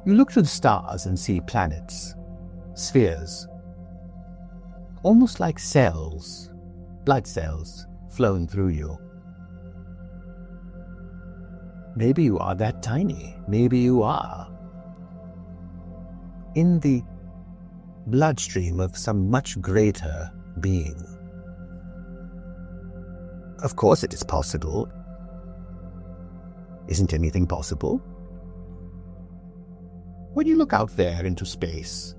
You look to the stars and see planets, spheres, almost like cells, blood cells, flowing through you. Maybe you are that tiny. Maybe you are in the bloodstream of some much greater being. Of course it is possible. Isn't anything possible? When you look out there into space,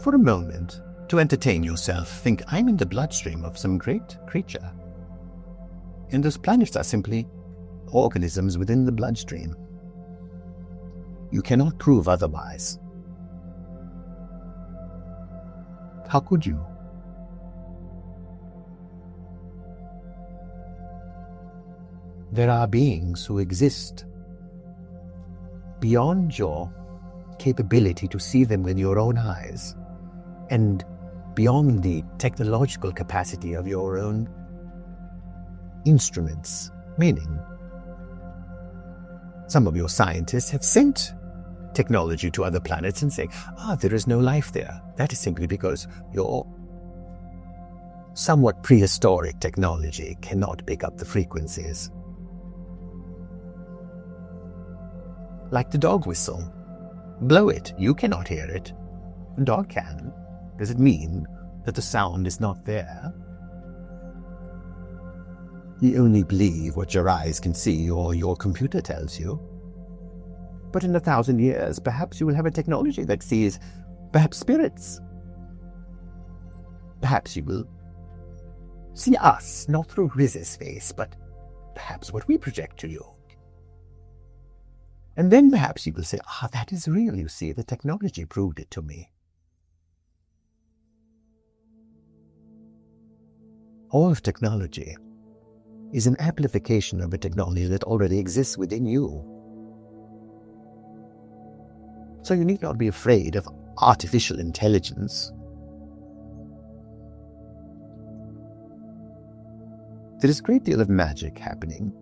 for a moment, to entertain yourself, think, I'm in the bloodstream of some great creature. And those planets are simply organisms within the bloodstream. You cannot prove otherwise. How could you? There are beings who exist beyond your capability to see them with your own eyes, and beyond the technological capacity of your own instruments, meaning some of your scientists have sent technology to other planets and say, there is no life there. That is simply because your somewhat prehistoric technology cannot pick up the frequencies. Like the dog whistle. Blow it. You cannot hear it. The dog can. Does it mean that the sound is not there? You only believe what your eyes can see or your computer tells you. But in 1,000 years, perhaps you will have a technology that sees, perhaps spirits. Perhaps you will see us, not through Riz's face, but perhaps what we project to you. And then perhaps you will say, that is real, you see, the technology proved it to me. All of technology is an amplification of a technology that already exists within you. So you need not be afraid of artificial intelligence. There is a great deal of magic happening.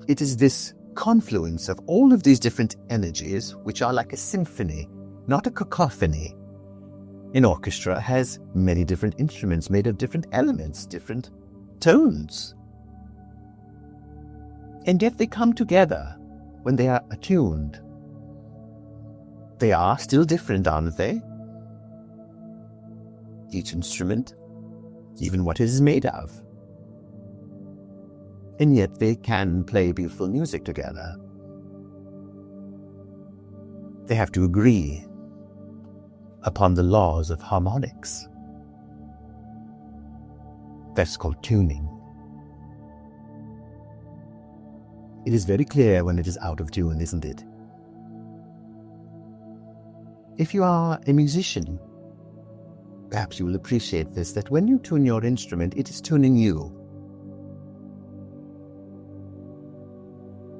It is this confluence of all of these different energies, which are like a symphony, not a cacophony. An orchestra has many different instruments made of different elements, different tones. And yet they come together when they are attuned. They are still different, aren't they? Each instrument, even what it is made of. And yet they can play beautiful music together. They have to agree upon the laws of harmonics. That's called tuning. It is very clear when it is out of tune, isn't it? If you are a musician, perhaps you will appreciate this, that when you tune your instrument, it is tuning you.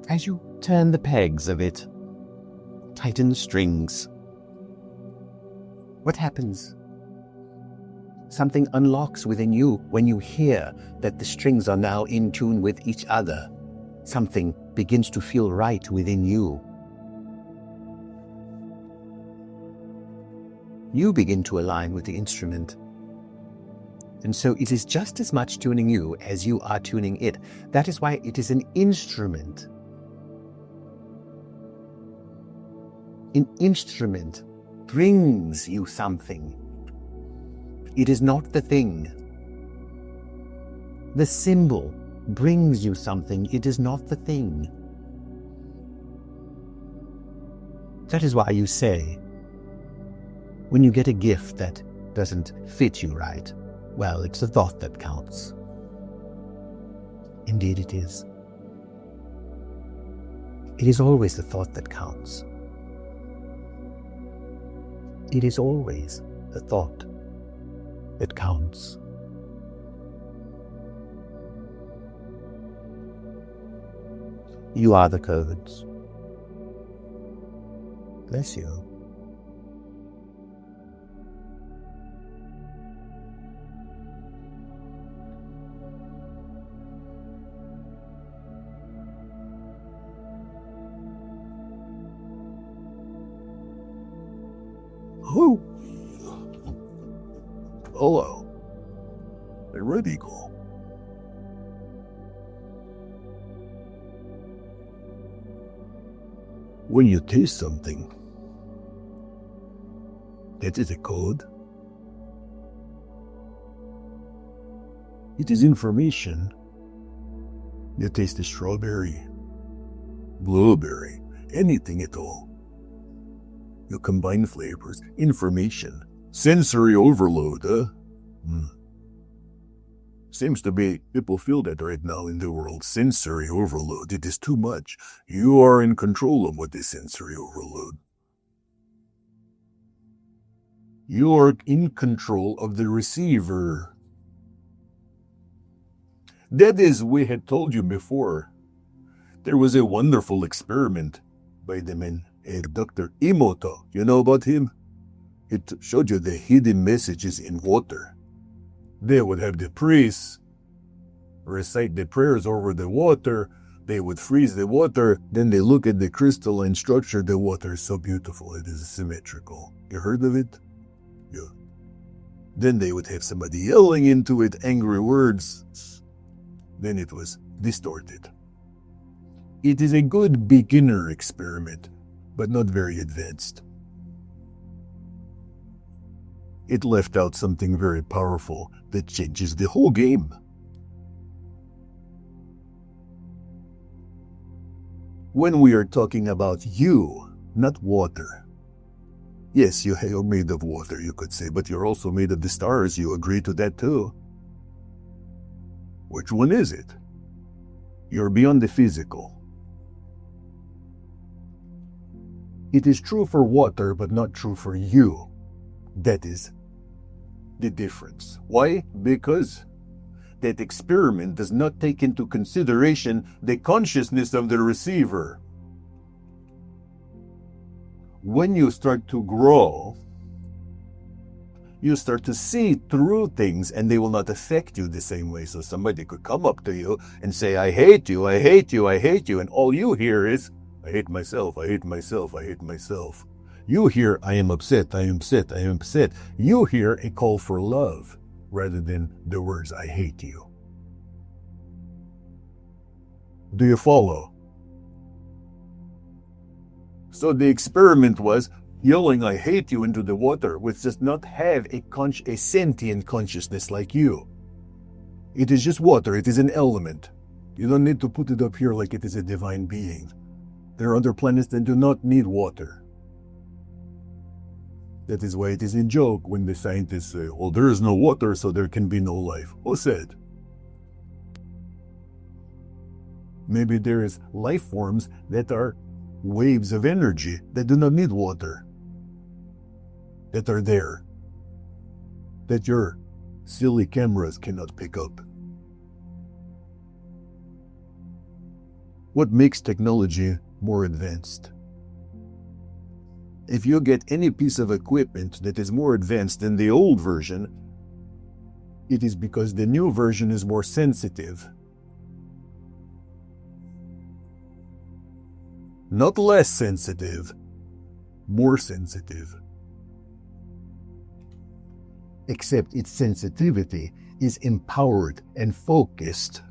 As you turn the pegs of it, tighten the strings, what happens? Something unlocks within you when you hear that the strings are now in tune with each other. Something begins to feel right within you. You begin to align with the instrument. And so it is just as much tuning you as you are tuning it. That is why it is an instrument. An instrument brings you something. It is not the thing. The symbol brings you something. It is not the thing. That is why you say, when you get a gift that doesn't fit you right, well, it's the thought that counts. Indeed it is. It is always the thought that counts. It is always the thought that counts. You are the codes. Bless you. Oh. Hello. A red eagle. When you taste something, that is a code. It is information. You taste a strawberry, blueberry, anything at all. You combine flavors, information, sensory overload, Seems to be people feel that right now in the world. Sensory overload. It is too much. You are in control of what is sensory overload. You are in control of the receiver. That is, we had told you before. There was a wonderful experiment by the man, Dr. Emoto. You know about him? It showed you the hidden messages in water. They would have the priests recite the prayers over the water. They would freeze the water. Then they look at the crystalline structure. The water is so beautiful. It is symmetrical. You heard of it? Yeah. Then they would have somebody yelling into it angry words. Then it was distorted. It is a good beginner experiment, but not very advanced. It left out something very powerful that changes the whole game. When we are talking about you, not water. Yes, you are made of water, you could say, but you're also made of the stars. You agree to that too. Which one is it? You're beyond the physical. It is true for water, but not true for you. That is the difference. Why? Because that experiment does not take into consideration the consciousness of the receiver. When you start to grow, you start to see through things and they will not affect you the same way. So somebody could come up to you and say, I hate you, I hate you, I hate you. And all you hear is, I hate myself, I hate myself, I hate myself. You hear, I am upset, I am upset, I am upset. You hear a call for love rather than the words, I hate you. Do you follow? So the experiment was yelling, I hate you into the water, which does not have a sentient consciousness like you. It is just water, it is an element. You don't need to put it up here like it is a divine being. There are other planets that do not need water. That is why it is a joke when the scientists say, oh, there is no water, so there can be no life. Who said? Maybe there is life forms that are waves of energy that do not need water, that are there, that your silly cameras cannot pick up. What makes technology more advanced? If you get any piece of equipment that is more advanced than the old version, it is because the new version is more sensitive. Not less sensitive, more sensitive. Except its sensitivity is empowered and focused,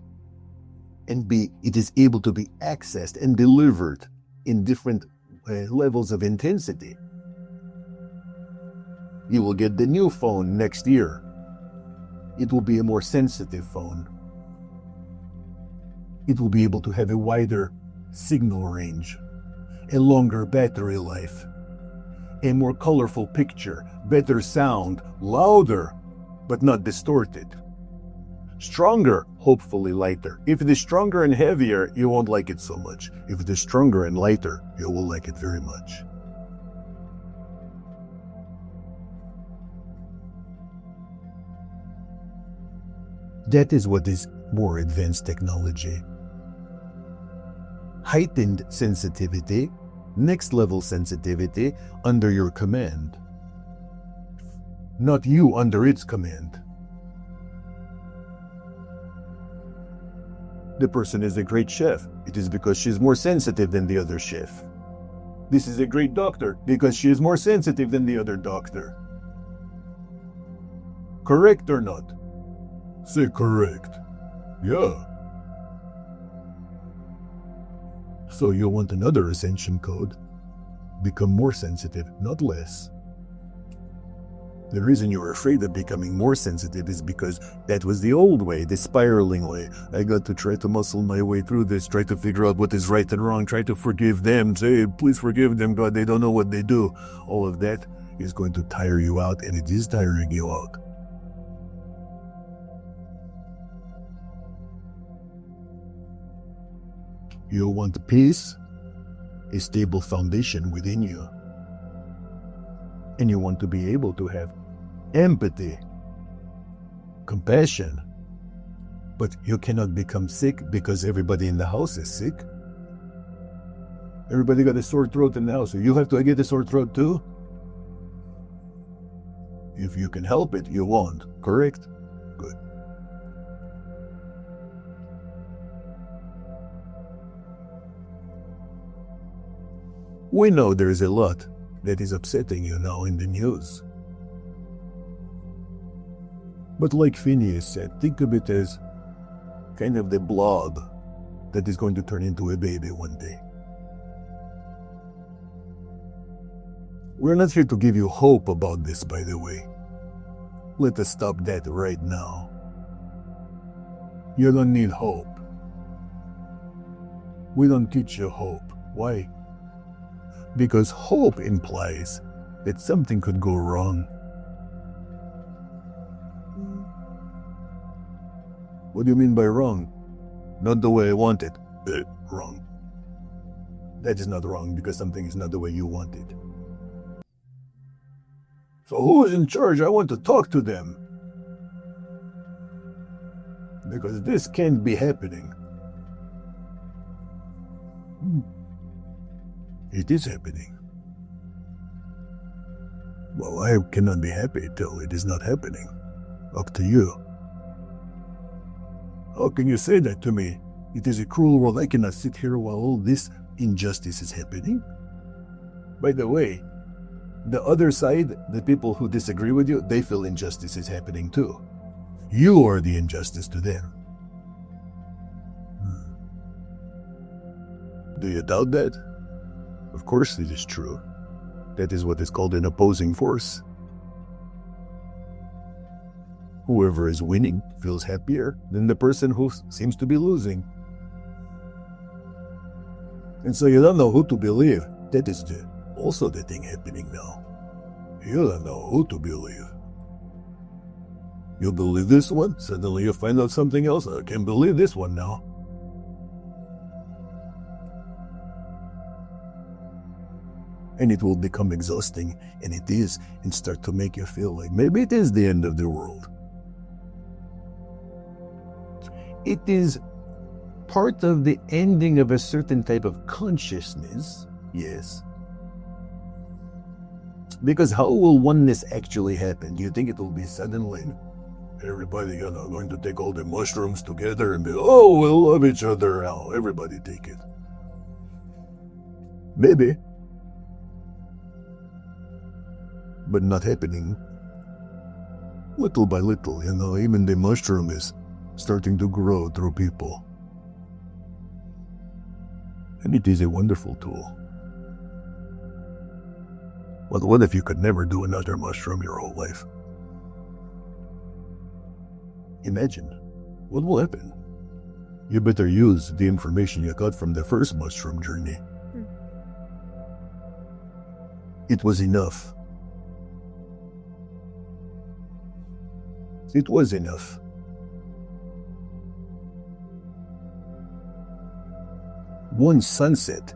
and it is able to be accessed and delivered in different levels of intensity. You will get the new phone next year. It will be a more sensitive phone. It will be able to have a wider signal range, a longer battery life, a more colorful picture, better sound, louder, but not distorted. Stronger, hopefully lighter. If it is stronger and heavier, you won't like it so much. If it is stronger and lighter, you will like it very much. That is what is more advanced technology. Heightened sensitivity, next level sensitivity under your command. Not you under its command. The person is a great chef. It is because she's more sensitive than the other chef. This is a great doctor because she is more sensitive than the other doctor. Correct or not? Say correct. Yeah. So you want another Ascension code? Become more sensitive, not less. The reason you're afraid of becoming more sensitive is because that was the old way, the spiraling way. I got to try to muscle my way through this, try to figure out what is right and wrong, try to forgive them, say, please forgive them, God, they don't know what they do. All of that is going to tire you out, and it is tiring you out. You want peace, a stable foundation within you. And you want to be able to have empathy, compassion. But you cannot become sick because everybody in the house is sick. Everybody got a sore throat in the house, so you have to get a sore throat too? If you can help it, you won't, correct? Good. We know there's a lot that is upsetting you now in the news. But like Phineas said, think of it as kind of the blob that is going to turn into a baby one day. We're not here to give you hope about this, by the way. Let us stop that right now. You don't need hope. We don't teach you hope. Why? Because hope implies that something could go wrong. What do you mean by wrong? Not the way I want it. Wrong. That is not wrong because something is not the way you want it. So who is in charge? I want to talk to them. Because this can't be happening. It is happening. Well, I cannot be happy till it is not happening. Up to you. How can you say that to me? It is a cruel world. I cannot sit here while all this injustice is happening. By the way, the other side, the people who disagree with you, they feel injustice is happening too. You are the injustice to them. Do you doubt that? Of course it is true. That is what is called an opposing force. Whoever is winning feels happier than the person who seems to be losing. And so you don't know who to believe. That is also the thing happening now. You don't know who to believe. You believe this one, suddenly you find out something else. I can't believe this one now. And it will become exhausting, and it is, and start to make you feel like maybe it is the end of the world. It is part of the ending of a certain type of consciousness, yes. Because how will oneness actually happen? Do you think it will be suddenly everybody, going to take all the mushrooms together and be, oh, we'll love each other now, everybody take it? Maybe. But not happening. Little by little, even the mushroom is starting to grow through people. And it is a wonderful tool. But what if you could never do another mushroom your whole life? Imagine, what will happen? You better use the information you got from the first mushroom journey. It was enough. It was enough. One sunset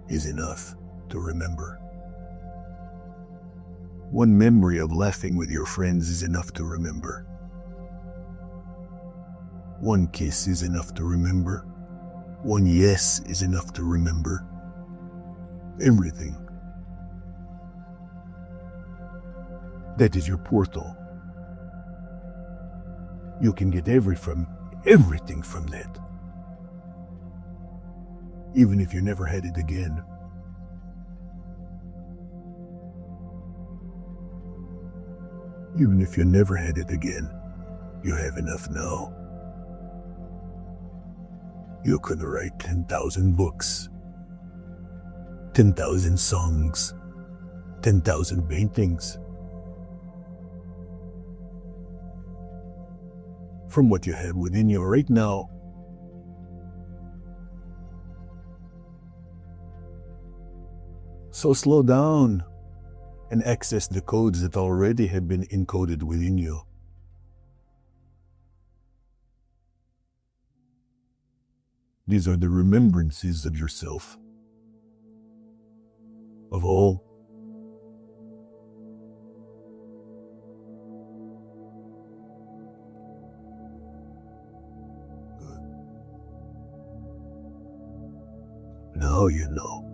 is enough to remember. One memory of laughing with your friends is enough to remember. One kiss is enough to remember. One yes is enough to remember. Everything. That is your portal. You can get everything from that. Even if you never had it again. Even if you never had it again, you have enough now. You could write 10,000 books, 10,000 songs, 10,000 paintings. From what you have within you right now. So slow down and access the codes that already have been encoded within you. These are the remembrances of yourself, of all. Good. Now you know.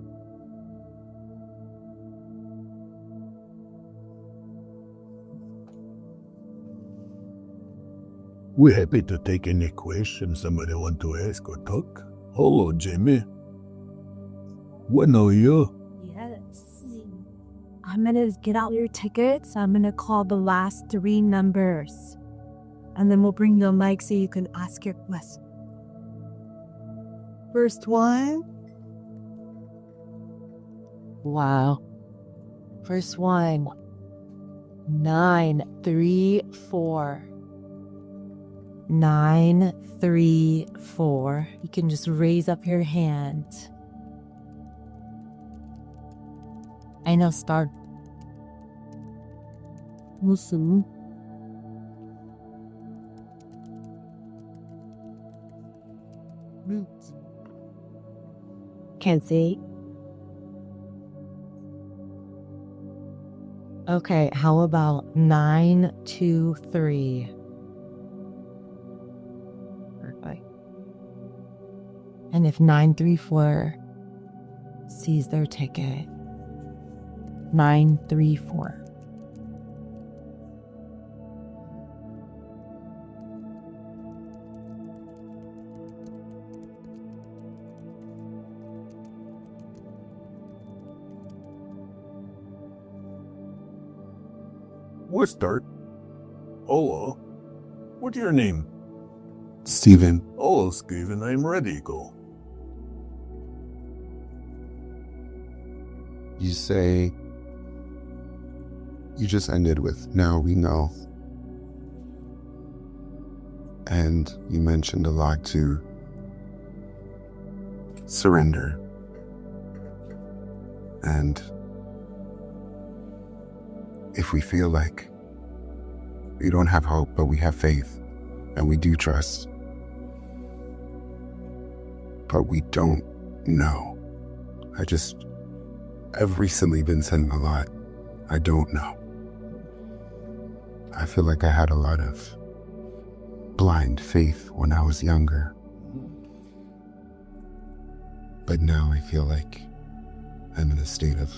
We're happy to take any questions somebody want to ask or talk. Hello, Jamie. What know you? Yes. I'm gonna get out your tickets. I'm gonna call the last 3 numbers. And then we'll bring the mic so you can ask your question. First one. Wow. First one. 934. 934. You can just raise up your hand. I know, start. Listen. Can't see. Okay, how about 923? Perfect. And if 934 sees their ticket, 934. We'll start. Hello. What's your name? Stephen. Hello, Stephen. I'm ready. Go. You say you just ended with "now we know," and you mentioned a lot to surrender and if we feel like we don't have hope but we have faith and we do trust but we don't know. I've recently been saying a lot, I don't know. I feel like I had a lot of blind faith when I was younger. But now I feel like I'm in a state of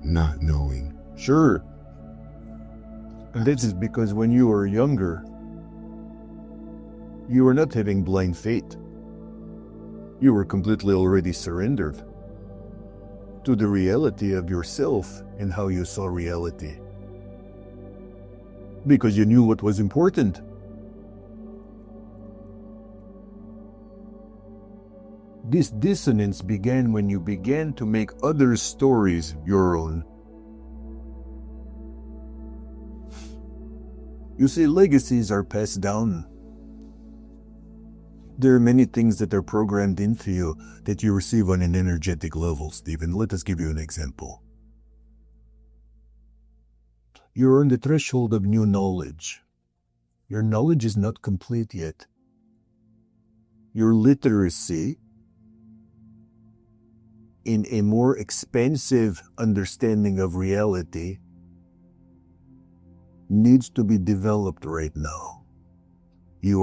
not knowing. Sure. And this is because when you were younger, you were not having blind faith. You were completely already surrendered to the reality of yourself and how you saw reality. Because you knew what was important. This dissonance began when you began to make other stories your own. You see, legacies are passed down. There are many things that are programmed into you that you receive on an energetic level, Stephen. Let us give you an example. You're on the threshold of new knowledge. Your knowledge is not complete yet. Your literacy in a more expansive understanding of reality needs to be developed right now. You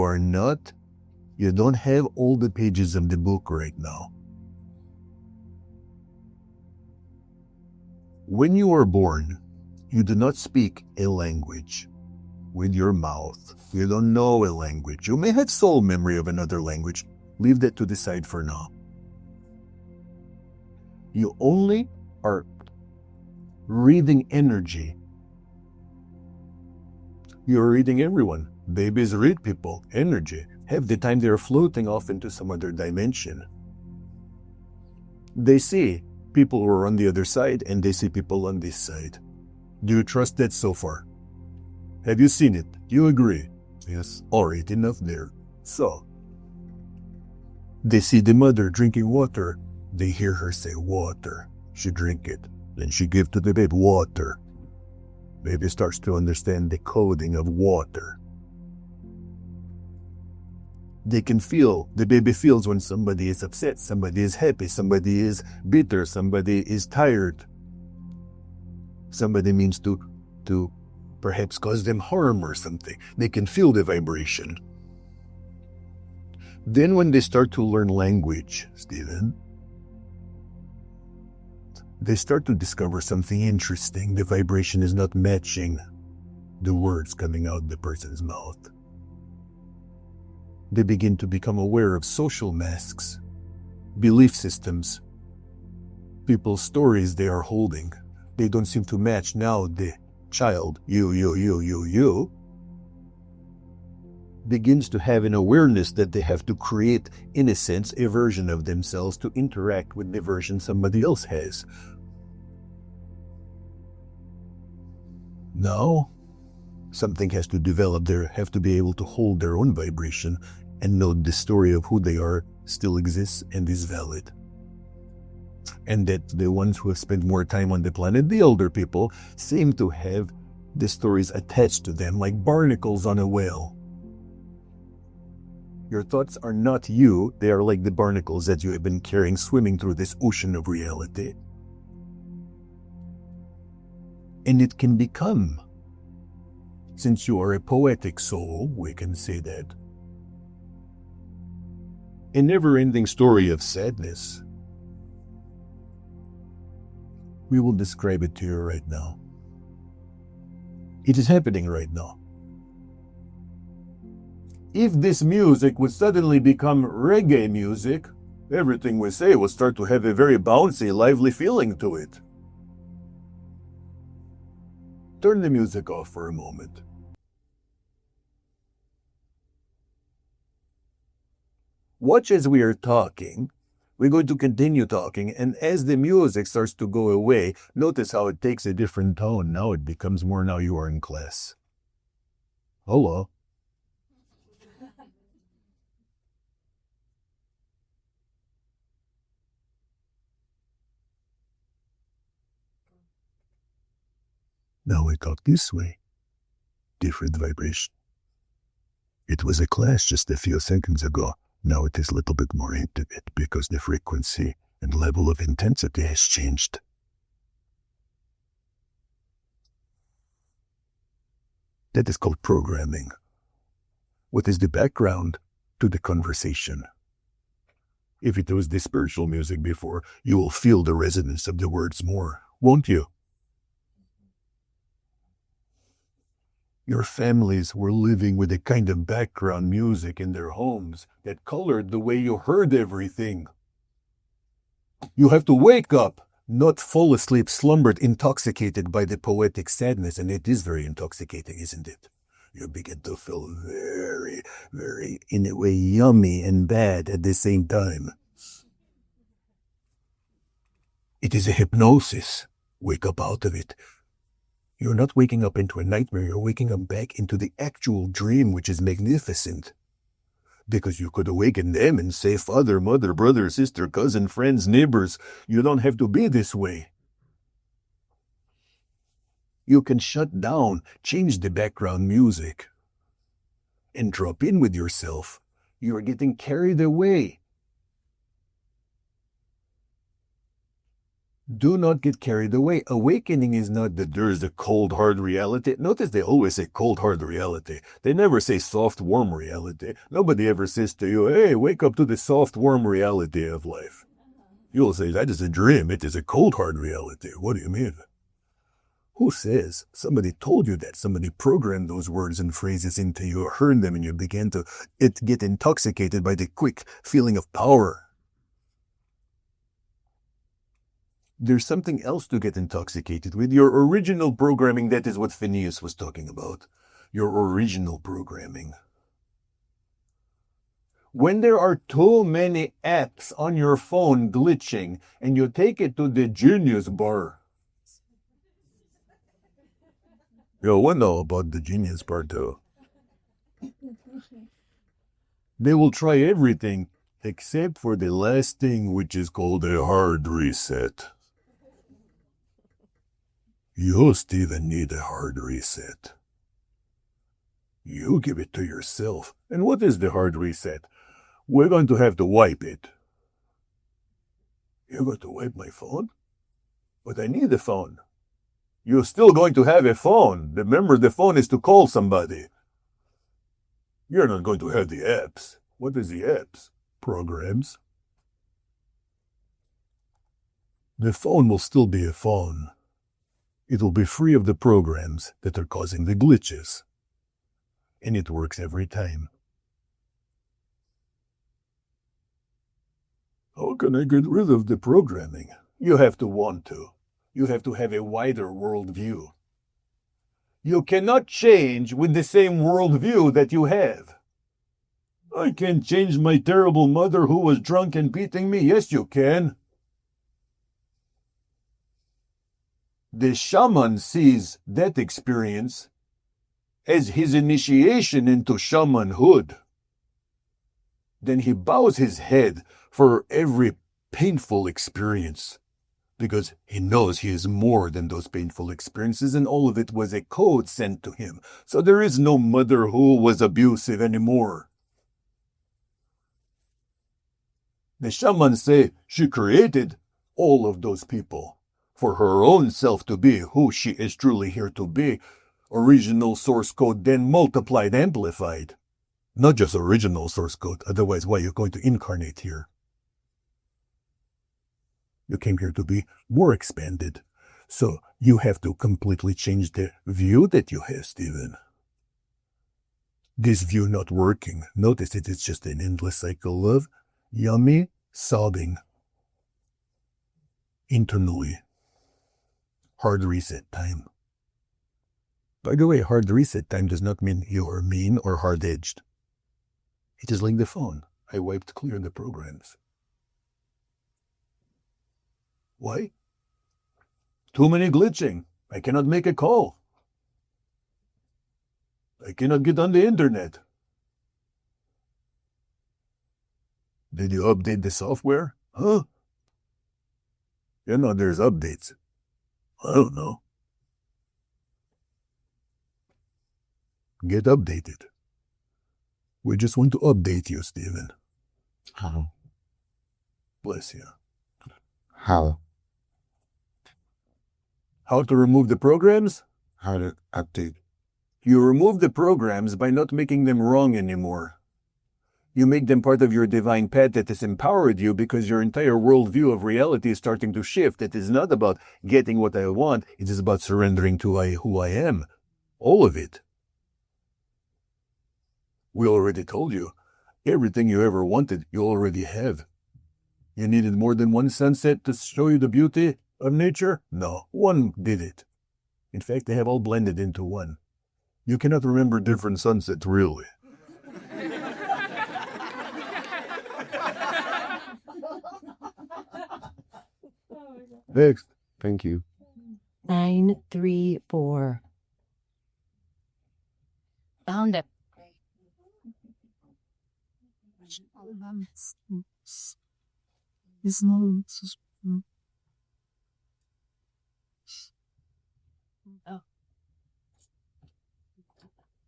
don't have all the pages of the book right now. When you are born, you do not speak a language with your mouth. You don't know a language. You may have soul memory of another language. Leave that to the side for now. You only are reading energy You're reading everyone. Babies read people, energy. Half the time they're floating off into some other dimension. They see people who are on the other side and they see people on this side. Do you trust that so far? Have you seen it? You agree? Yes. Alright, enough there. So, they see the mother drinking water. They hear her say water. She drink it. Then she give to the baby water. Baby starts to understand the coding of water. They can feel, the baby feels when somebody is upset, somebody is happy, somebody is bitter, somebody is tired. Somebody means to perhaps cause them harm or something. They can feel the vibration. Then when they start to learn language, Stephen, they start to discover something interesting. The vibration is not matching the words coming out the person's mouth. They begin to become aware of social masks, belief systems, people's stories they are holding. They don't seem to match now. The child, you, begins to have an awareness that they have to create, in a sense, a version of themselves to interact with the version somebody else has. Now, something has to develop. They have to be able to hold their own vibration and know the story of who they are still exists and is valid. And that the ones who have spent more time on the planet, the older people, seem to have the stories attached to them like barnacles on a whale. Your thoughts are not you, they are like the barnacles that you have been carrying swimming through this ocean of reality. And it can become, since you are a poetic soul, we can say that, a never-ending story of sadness. We will describe it to you right now. It is happening right now. If this music would suddenly become reggae music, everything we say will start to have a very bouncy, lively feeling to it. Turn the music off for a moment. Watch as we are talking. We're going to continue talking, and as the music starts to go away, notice how it takes a different tone. Now it becomes more now you are in class. Hello. Now we talk this way. Different vibration. It was a class just a few seconds ago. Now it is a little bit more intimate because the frequency and level of intensity has changed. That is called programming. What is the background to the conversation? If it was the spiritual music before, you will feel the resonance of the words more, won't you? Your families were living with a kind of background music in their homes that colored the way you heard everything. You have to wake up, not fall asleep, slumbered, intoxicated by the poetic sadness, and it is very intoxicating, isn't it? You begin to feel very, very, in a way, yummy and bad at the same time. It is a hypnosis. Wake up out of it. You're not waking up into a nightmare, you're waking up back into the actual dream, which is magnificent. Because you could awaken them and say, father, mother, brother, sister, cousin, friends, neighbors, you don't have to be this way. You can shut down, change the background music, and drop in with yourself. You're getting carried away. Do not get carried away. Awakening is not that there is a cold, hard reality. Notice they always say cold, hard reality. They never say soft, warm reality. Nobody ever says to you, hey, wake up to the soft, warm reality of life. You'll say, that is a dream. It is a cold, hard reality. What do you mean? Who says? Somebody told you that. Somebody programmed those words and phrases into you, heard them, and you began to get intoxicated by the quick feeling of power. There's something else to get intoxicated with. Your original programming, that is what Phineas was talking about. your original programming. When there are too many apps on your phone glitching and you take it to the genius bar. Yo, I know about the genius bar too. They will try everything except for the last thing, which is called a hard reset. You, Stephen, need a hard reset. You give it to yourself. And what is the hard reset? We're going to have to wipe it. You're going to wipe my phone? But I need a phone. You're still going to have a phone. Remember, the phone is to call somebody. You're not going to have the apps. What is the apps? Programs. The phone will still be a phone. It will be free of the programs that are causing the glitches. And it works every time. How can I get rid of the programming? You have to want to. You have to have a wider worldview. You cannot change with the same worldview that you have. I can change my terrible mother who was drunk and beating me. Yes, you can. The shaman sees that experience as his initiation into shamanhood. Then he bows his head for every painful experience, because he knows he is more than those painful experiences, and all of it was a code sent to him. So there is no mother who was abusive anymore. The shamans say she created all of those people for her own self to be who she is truly here to be. Original source code, then multiplied, amplified. Not just original source code, otherwise why are you going to incarnate here? You came here to be more expanded. So you have to completely change the view that you have, Stephen. This view not working. Notice it is just an endless cycle of yummy sobbing. Internally. Hard reset time. By the way, hard reset time does not mean you are mean or hard-edged. It is like the phone. I wiped clear the programs. Why? Too many glitching. I cannot make a call. I cannot get on the internet. Did you update the software? Huh? You know there's updates. I don't know. Get updated. We just want to update you, Stephen. How? Bless you. How? How to remove the programs? How to update? You remove the programs by not making them wrong anymore. You make them part of your divine path that has empowered you, because your entire worldview of reality is starting to shift. It is not about getting what I want. It is about surrendering to who I am. All of it. We already told you. Everything you ever wanted, you already have. You needed more than one sunset to show you the beauty of nature? No, one did it. In fact, they have all blended into one. You cannot remember different sunsets, really. Next. Thank you. 934. Found it.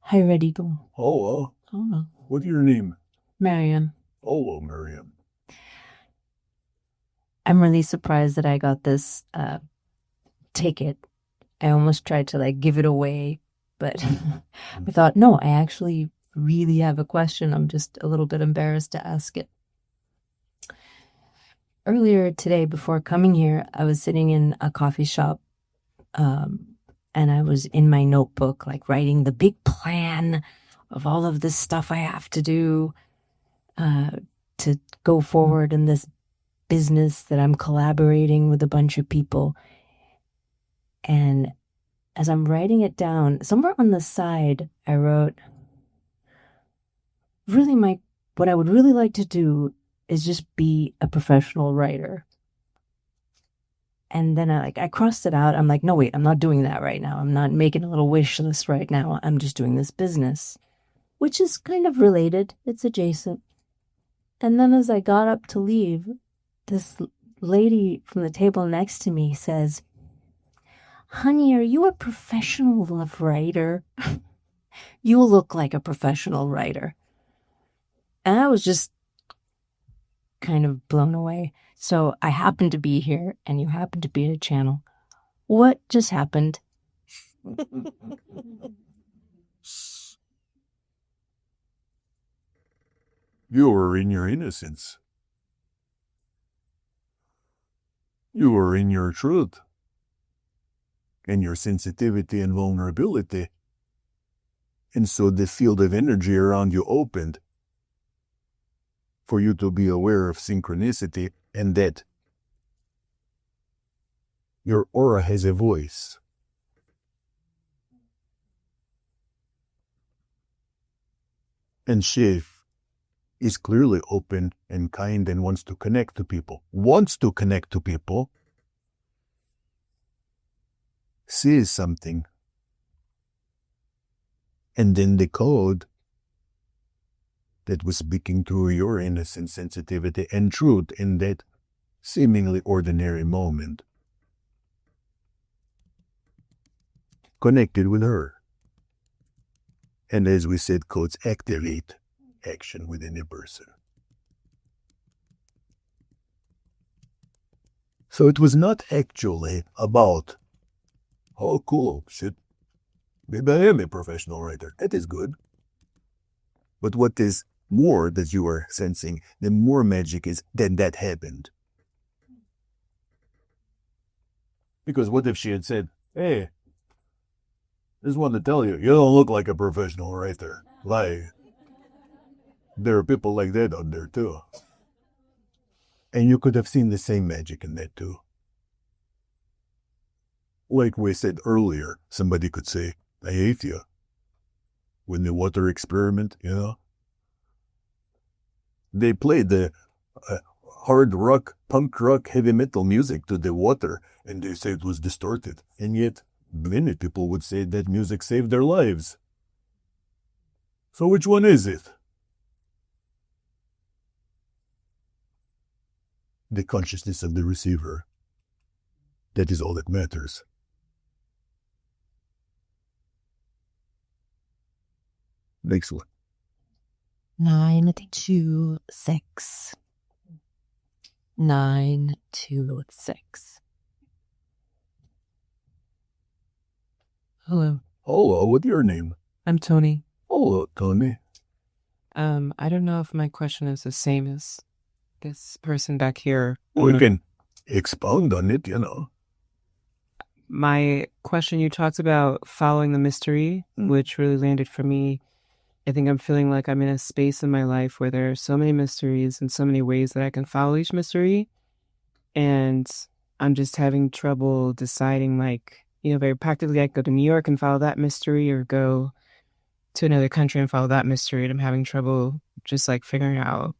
Hi, ready to. Hello. Oh, What's your name? Marianne. Hello, Miriam. I'm really surprised that I got this ticket. I almost tried to give it away, but I thought, no, I actually really have a question. I'm just a little bit embarrassed to ask it. Earlier today, before coming here, I was sitting in a coffee shop, and I was in my notebook, writing the big plan of all of this stuff I have to do to go forward in this business that I'm collaborating with a bunch of people. And as I'm writing it down, somewhere on the side, I wrote, really, what I would really like to do is just be a professional writer. And then I crossed it out. I'm like, no, wait, I'm not doing that right now. I'm not making a little wish list right now. I'm just doing this business, which is kind of related. It's adjacent. And then as I got up to leave, this lady from the table next to me says, honey, are you a professional writer? You look like a professional writer. And I was just kind of blown away. So I happen to be here and you happen to be at a channel. What just happened? You were in your innocence. You were in your truth. And your sensitivity and vulnerability. And so the field of energy around you opened for you to be aware of synchronicity and that your aura has a voice. And she is clearly open and kind and wants to connect to people. Sees something. And then the code that was speaking through your innocent sensitivity and truth in that seemingly ordinary moment connected with her. And as we said, codes activate action within a person. So it was not actually about, oh cool, shit, maybe I am a professional writer. That is good. But what is more that you are sensing, the more magic is that happened. Because what if she had said, hey, just want to tell you, you don't look like a professional writer. Like, there are people like that out there too. And you could have seen the same magic in that too. Like we said earlier, somebody could say, I hate you. With the water experiment, you know. They played the hard rock, punk rock, heavy metal music to the water, and they say it was distorted. And yet, many people would say that music saved their lives. So which one is it? The consciousness of the receiver. That is all that matters. Next one. 926. 926. Hello, Hello, what's your name? I'm Tony. Hello, Tony. I don't know if my question is the same as this person back here. We can expound on it, you know. My question, you talked about following the mystery, which really landed for me. I think I'm feeling like I'm in a space in my life where there are so many mysteries and so many ways that I can follow each mystery. And I'm just having trouble deciding, like, you know, very practically, I could go to New York and follow that mystery or go to another country and follow that mystery. And I'm having trouble just like figuring out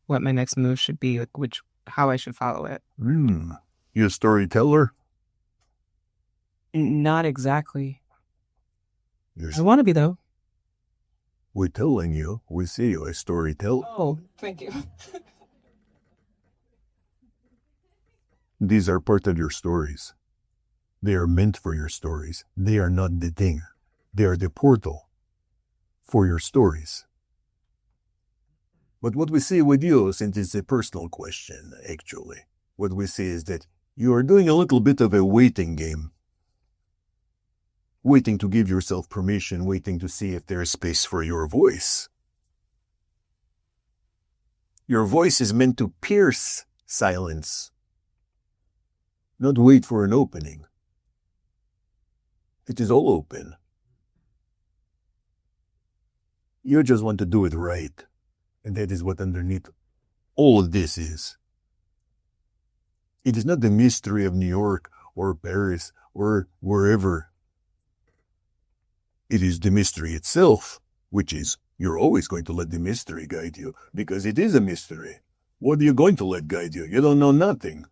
what my next move should be, like how I should follow it. You a storyteller? Not exactly. I want to be, though. We're telling you, we see you a storyteller. Oh, thank you. These are part of your stories. They are meant for your stories. They are not the thing. They are the portal for your stories. But what we see with you, since it's a personal question, actually, what we see is that you are doing a little bit of a waiting game. Waiting to give yourself permission, waiting to see if there is space for your voice. Your voice is meant to pierce silence, not wait for an opening. It is all open. You just want to do it right. And that is what underneath all of this is. It is not the mystery of New York or Paris or wherever It is the mystery itself, which is, you're always going to let the mystery guide you, because it is a mystery. What are you going to let guide you? You don't know nothing.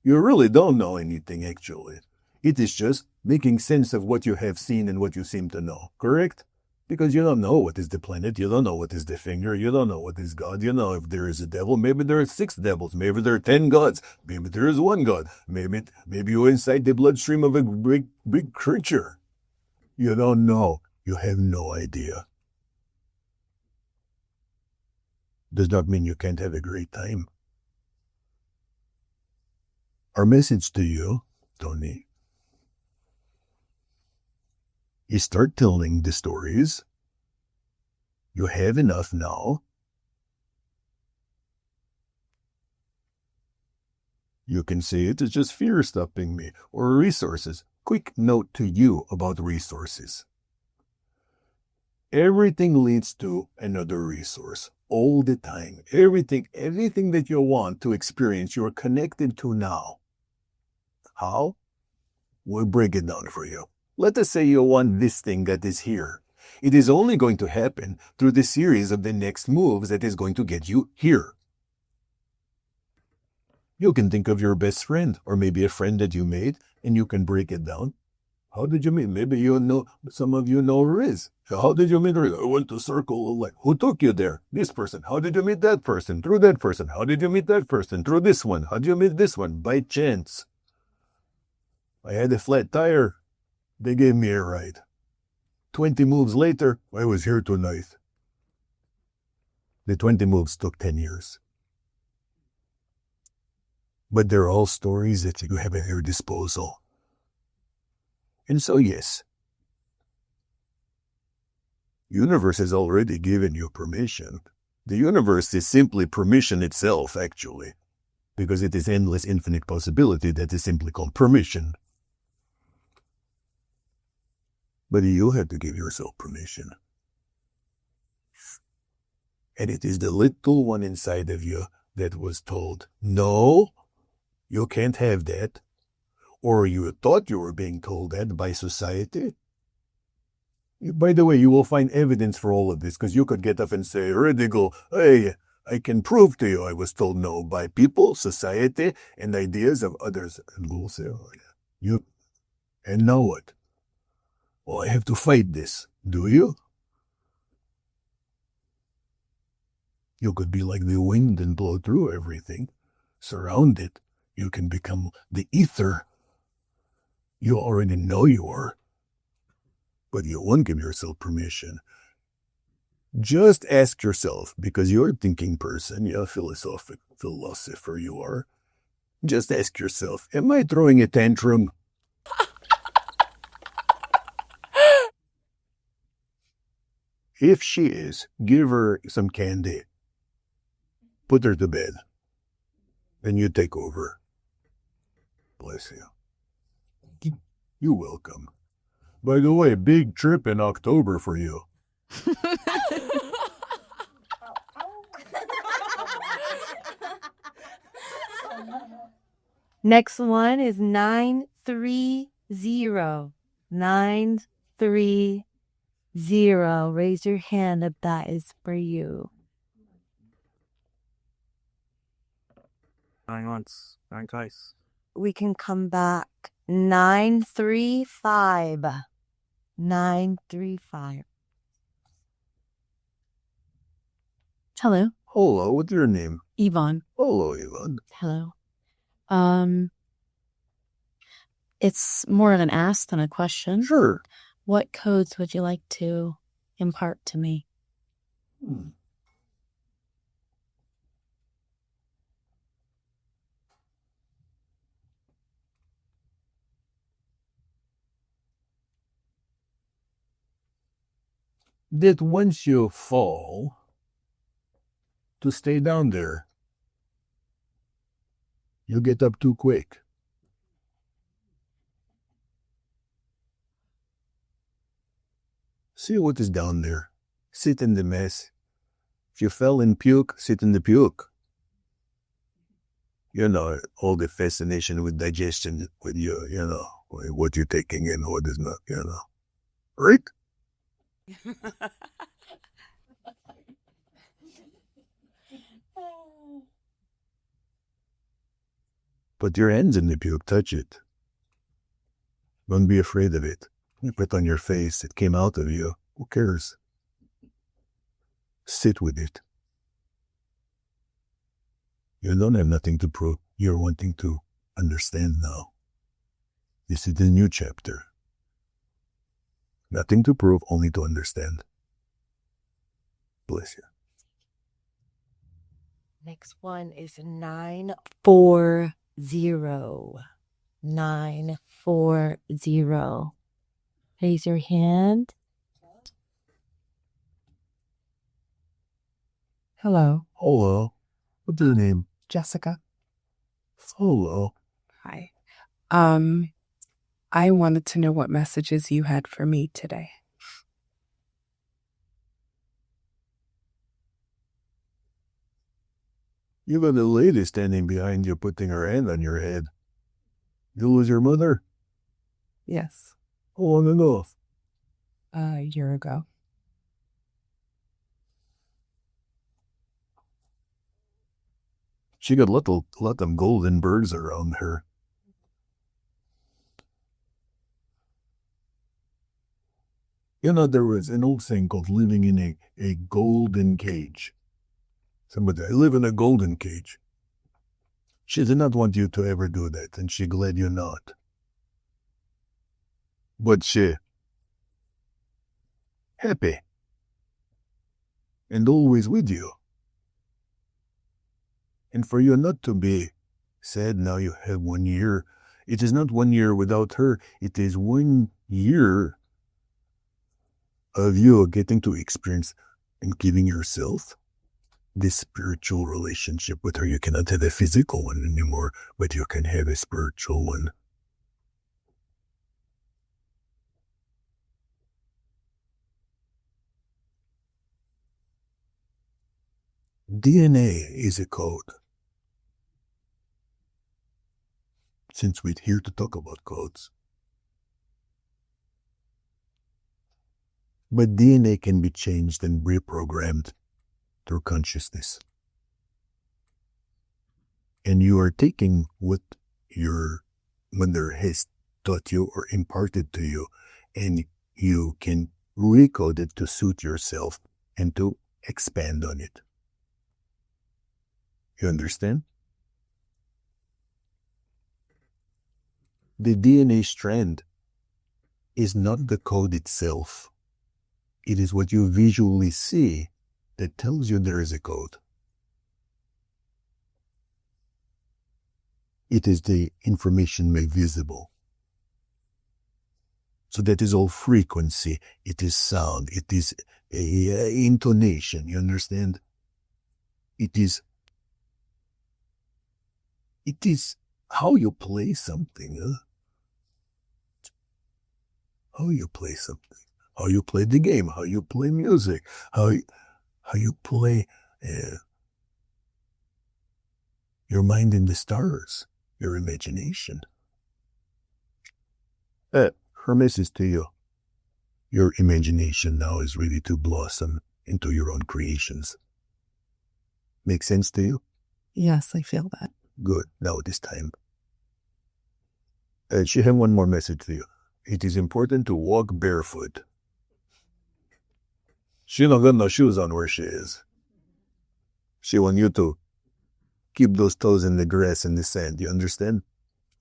You really don't know anything, actually. It is just making sense of what you have seen and what you seem to know, correct? Because you don't know what is the planet, you don't know what is the finger, you don't know what is God, you know if there is a devil, maybe there are 6 devils, maybe there are 10 gods, maybe there is 1 God, maybe you're inside the bloodstream of a big creature. You don't know. You have no idea. Does not mean you can't have a great time. Our message to you, Tony, is start telling the stories. You have enough now. You can say it is just fear stopping me, or resources. Quick note to you about resources. Everything leads to another resource all the time. Everything that you want to experience, you're connected to now. How? We'll break it down for you. Let us say you want this thing that is here. It is only going to happen through the series of the next moves that is going to get you here. You can think of your best friend, or maybe a friend that you made, and you can break it down. How did you meet? Maybe you know, some of you know Riz. How did you meet Riz? I went to Circle of Life. Who took you there? This person. How did you meet that person? Through that person. How did you meet that person? Through this one. How did you meet this one? By chance. I had a flat tire. They gave me a ride. 20 moves later, I was here tonight. The 20 moves took 10 years. But they're all stories that you have at your disposal. And so, yes, universe has already given you permission. The universe is simply permission itself, actually, because it is endless, infinite possibility that is simply called permission. But you have to give yourself permission. And it is the little one inside of you that was told, no, you can't have that. Or you thought you were being told that by society. By the way, you will find evidence for all of this, because you could get up and say, Radical, hey, I can prove to you I was told no by people, society, and ideas of others. And we'll say, oh, you, and now what? Well, I have to fight this. Do you? You could be like the wind and blow through everything. Surround it. You can become the ether. You already know you are, but you won't give yourself permission. Just ask yourself, because you're a thinking person, you're a philosopher you are. Just ask yourself, am I throwing a tantrum? If she is, give her some candy. Put her to bed. Then you take over. Bless you. You're welcome. By the way, big trip in October for you. Next one is 930. 930. Raise your hand if that is for you. 9 once, 9 twice. We can come back. 935. 935. Hello. Hello, what's your name? Yvonne. Hello, Yvonne. Hello. It's more of an ask than a question. Sure. What codes would you like to impart to me? That once you fall, to stay down there, you get up too quick. See what is down there. Sit in the mess. If you fell in puke, sit in the puke. You know, all the fascination with digestion with you, you know, what you're taking in, what is not, you know. Right? Put your hands in the puke, touch it. Don't be afraid of it. You put on your face, it came out of you. Who cares? Sit with it. You don't have nothing to prove. You're wanting to understand now. This is the new chapter. Nothing to prove, only to understand. Bless you. Next one is 940. 940. Raise your hand. Hello, Hello. What's the name? Jessica. Hello. Hi. I wanted to know what messages you had for me today. You got a lady standing behind you putting her hand on your head. You lose your mother? Yes, How long ago? a year ago. She got lot of golden birds around her. You know, there was an old thing called living in a golden cage. Somebody, I live in a golden cage. She did not want you to ever do that, and she glad you not. But she happy and always with you. And for you not to be sad now you have 1 year, it is not 1 year without her, it is 1 year of you getting to experience and giving yourself this spiritual relationship with her. You cannot have a physical one anymore, but you can have a spiritual one. DNA is a code. Since we're here to talk about codes. But DNA can be changed and reprogrammed through consciousness. And you are taking what your mother has taught you or imparted to you, and you can recode it to suit yourself and to expand on it. You understand? The DNA strand is not the code itself. It is what you visually see that tells you there is a code. It is the information made visible. So that is all frequency. It is sound. It is intonation. You understand? It is how you play something. Huh? How you play something. How you play the game. How you play music. How you play your mind in the stars. Your imagination. Her message to you. Your imagination now is ready to blossom into your own creations. Make sense to you? Yes, I feel that. Good. Now it is time. She have one more message to you. It is important to walk barefoot. She not got no shoes on where she is. She want you to keep those toes in the grass and the sand. You understand?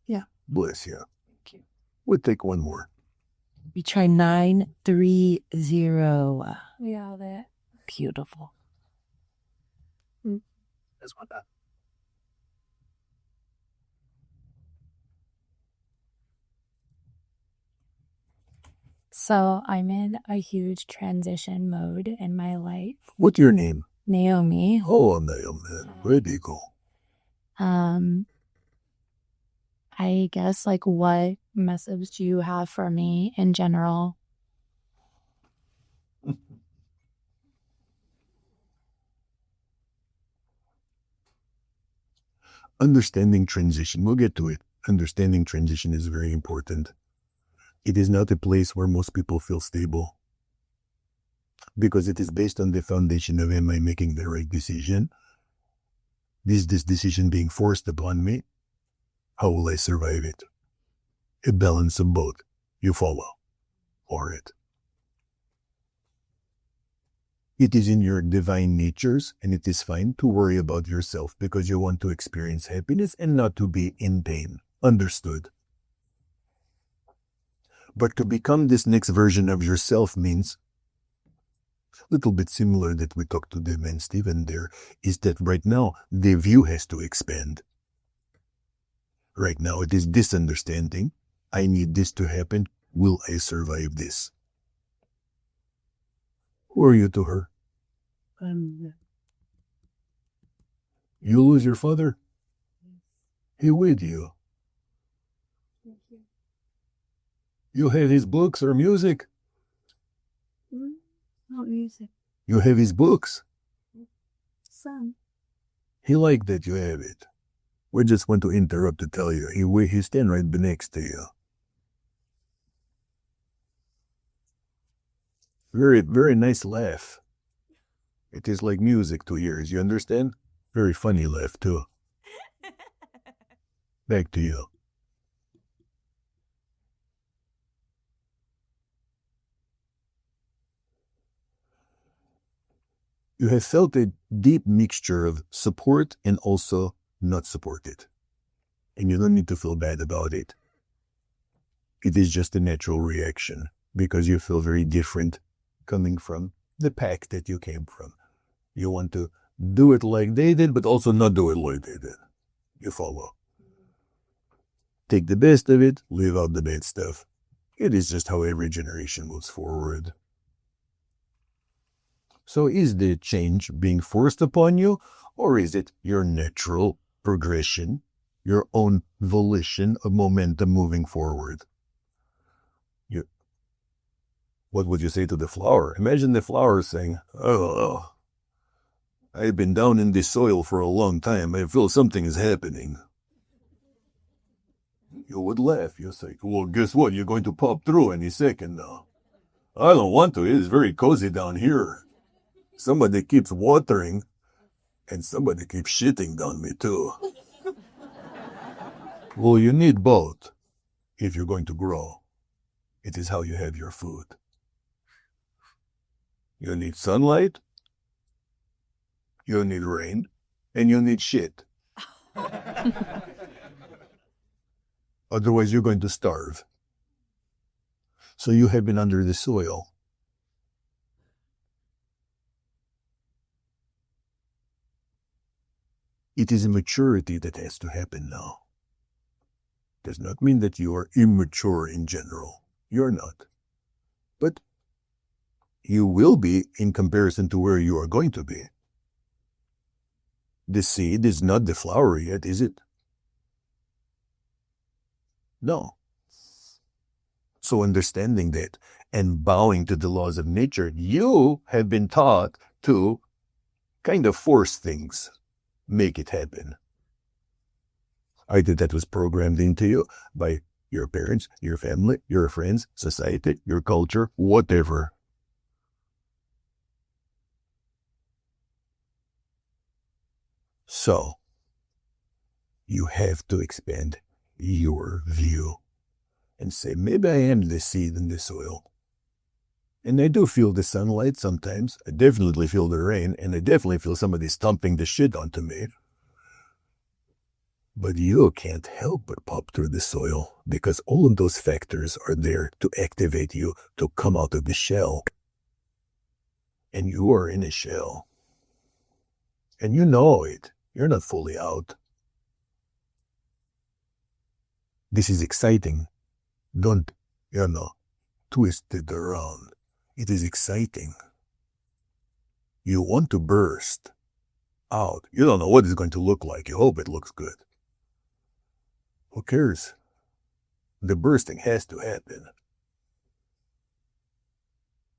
Yeah. Bless you. Thank you. We'll take one more. We try 930. We have it. Beautiful. That's what that. So I'm in a huge transition mode in my life. What's your name? Naomi. Oh, Naomi. Very cool. I guess like what message do you have for me in general? Understanding transition. We'll get to it. Understanding transition is very important. It is not a place where most people feel stable. because it is based on the foundation of, am I making the right decision? Is this decision being forced upon me? How will I survive it? A balance of both. You follow for it. It is in your divine natures, and it is fine to worry about yourself because you want to experience happiness and not to be in pain. Understood? But to become this next version of yourself means a little bit similar that we talked to the man Stephen there, is that right now the view has to expand. Right now it is this understanding. I need this to happen. Will I survive this? Who are you to her? You lose your father? He with you. You have his books or music? Not music. You have his books? Some. He liked that you have it. We just want to interrupt to tell you. He stand right next to you. Very, very nice laugh. It is like music to ears, you understand? Very funny laugh, too. Back to you. You have felt a deep mixture of support and also not supported. And you don't need to feel bad about it. It is just a natural reaction because you feel very different coming from the pack that you came from. You want to do it like they did, but also not do it like they did. You follow. Take the best of it, leave out the bad stuff. It is just how every generation moves forward. So is the change being forced upon you, or is it your natural progression, your own volition of momentum moving forward? What would you say to the flower? Imagine the flower saying, "Oh, I've been down in this soil for a long time. I feel something is happening." You would laugh. You say, "Well, guess what? You're going to pop through any second now." "I don't want to. It is very cozy down here. Somebody keeps watering, and somebody keeps shitting down me too." Well, you need both if you're going to grow. It is how you have your food. You need sunlight, you need rain, and you need shit. Otherwise, you're going to starve. So you have been under the soil. It is a maturity that has to happen now. Does not mean that you are immature in general. You're not. But you will be in comparison to where you are going to be. The seed is not the flower yet, is it? No. So understanding that and bowing to the laws of nature, you have been taught to kind of force things, make it happen. Either that was programmed into you by your parents, your family, your friends, society, your culture, whatever. So, you have to expand your view and say, maybe I am the seed in the soil. And I do feel the sunlight sometimes. I definitely feel the rain, and I definitely feel somebody stomping the shit onto me. But you can't help but pop through the soil because all of those factors are there to activate you to come out of the shell. And you are in a shell. And you know it. You're not fully out. This is exciting. Don't, twist it around. It is exciting. You want to burst out. You don't know what it's going to look like. You hope it looks good. Who cares? The bursting has to happen.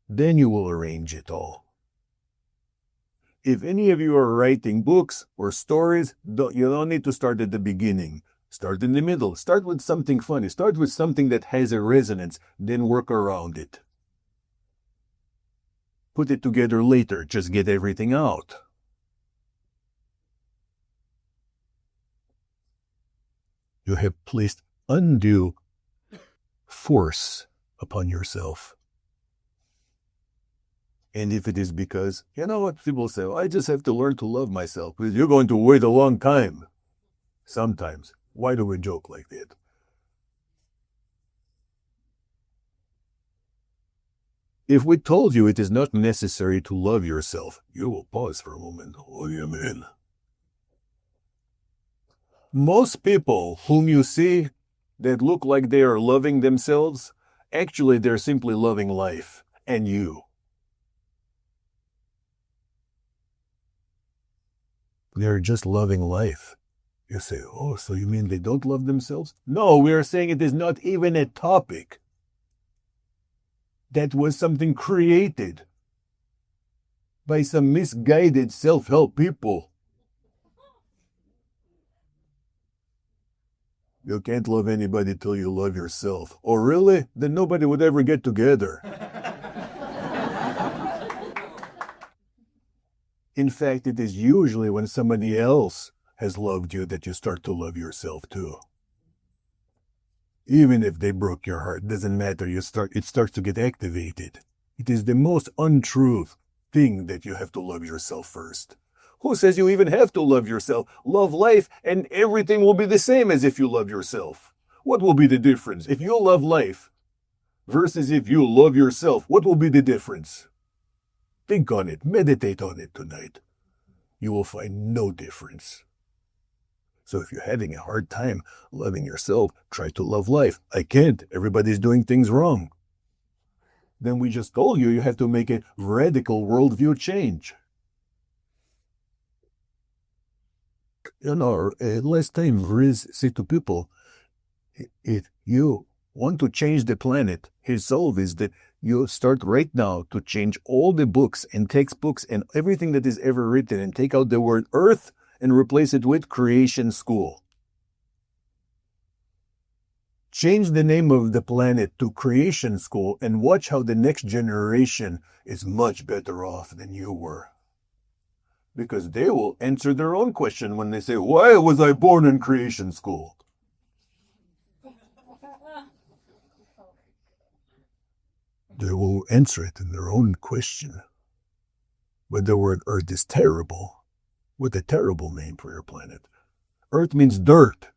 Then you will arrange it all. If any of you are writing books or stories, you don't need to start at the beginning. Start in the middle. Start with something funny. Start with something that has a resonance. Then work around it. put it together later, just get everything out. You have placed undue force upon yourself. And if it is because, you know what people say, I just have to learn to love myself, because you're going to wait a long time. Sometimes. Why do we joke like that? If we told you it is not necessary to love yourself, you will pause for a moment. What do you mean? Most people whom you see that look like they are loving themselves, actually they're simply loving life and you. They're just loving life. You say, oh, so you mean they don't love themselves? No, we are saying it is not even a topic. That was something created by some misguided self-help people. You can't love anybody till you love yourself. Oh, really? Then nobody would ever get together. In fact, it is usually when somebody else has loved you that you start to love yourself too. Even if they broke your heart, doesn't matter, it starts to get activated. It is the most untruth thing that you have to love yourself first. Who says you even have to love yourself? Love life and everything will be the same as if you love yourself. What will be the difference? If you love life versus if you love yourself, what will be the difference? Think on it, meditate on it tonight. You will find no difference. So if you're having a hard time loving yourself, try to love life. I can't. Everybody's doing things wrong. Then we just told you have to make a radical worldview change. You know, last time Riz said to people, if you want to change the planet, his solve is that you start right now to change all the books and textbooks and everything that is ever written and take out the word Earth and replace it with Creation School. Change the name of the planet to Creation School and watch how the next generation is much better off than you were. Because they will answer their own question when they say, why was I born in Creation School? They will answer it in their own question. But the word Earth is terrible. What a terrible name for your planet. Earth means dirt.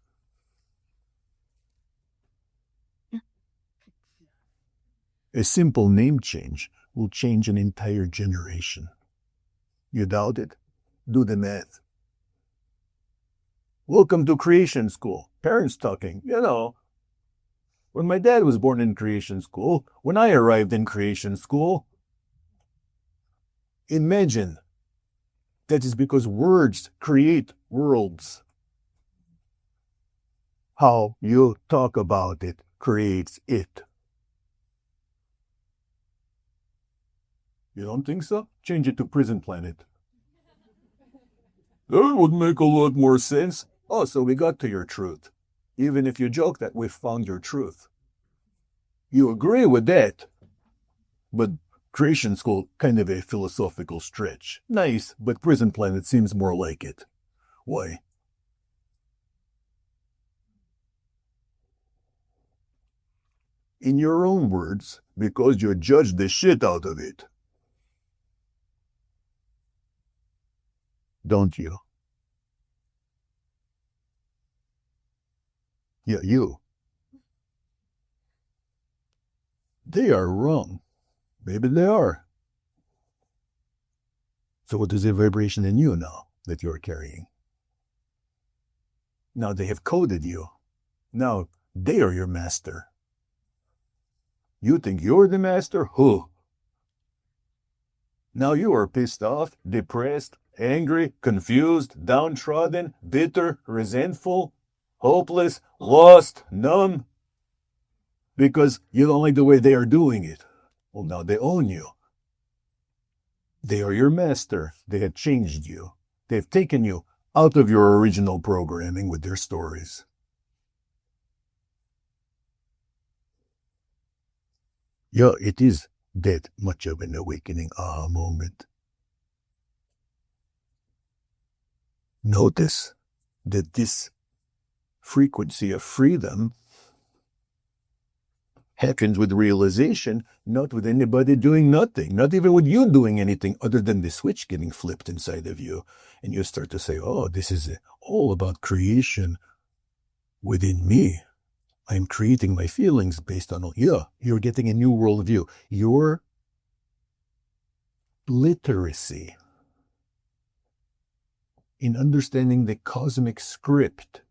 A simple name change will change an entire generation. You doubt it? Do the math. Welcome to Creation School. Parents talking. You know, when my dad was born in Creation School, when I arrived in Creation School, imagine. That is because words create worlds. How you talk about it creates it. You don't think so? Change it to Prison Planet. That would make a lot more sense. Oh, so we got to your truth. Even if you joke that we've found your truth. You agree with that. But Creation School, kind of a philosophical stretch. Nice, but Prison Planet seems more like it. Why? In your own words, because you judged the shit out of it. Don't you? Yeah, you. They are wrong. Maybe they are. So what is the vibration in you now that you're carrying? Now they have coded you. Now they are your master. You think you're the master? Who? Now you are pissed off, depressed, angry, confused, downtrodden, bitter, resentful, hopeless, lost, numb. Because you don't like the way they are doing it. Well, now they own you. They are your master. They have changed you. They have taken you out of your original programming with their stories. Yeah, it is that much of an awakening aha moment. Notice that this frequency of freedom happens with realization, not with anybody doing nothing, not even with you doing anything other than the switch getting flipped inside of you. And you start to say, oh, this is all about creation within me. I'm creating my feelings based on, you're getting a new worldview. Your literacy in understanding the cosmic script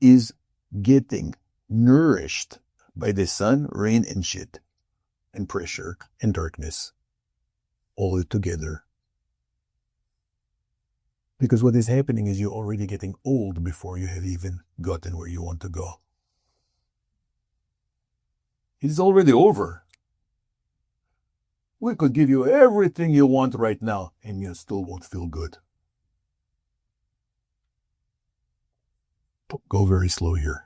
is getting nourished by the sun, rain, and shit, and pressure, and darkness, all together. Because what is happening is you're already getting old before you have even gotten where you want to go. It's already over. We could give you everything you want right now, and you still won't feel good. Go very slow here.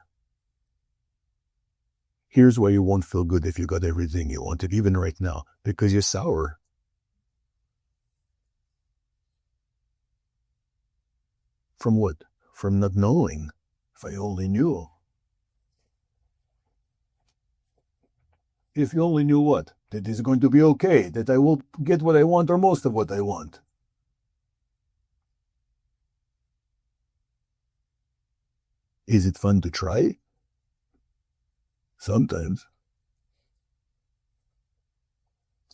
Here's why you won't feel good if you got everything you wanted, even right now, because you're sour. From what? From not knowing. If I only knew. If you only knew what? That it's going to be okay, that I will get what I want or most of what I want. Is it fun to try? Sometimes.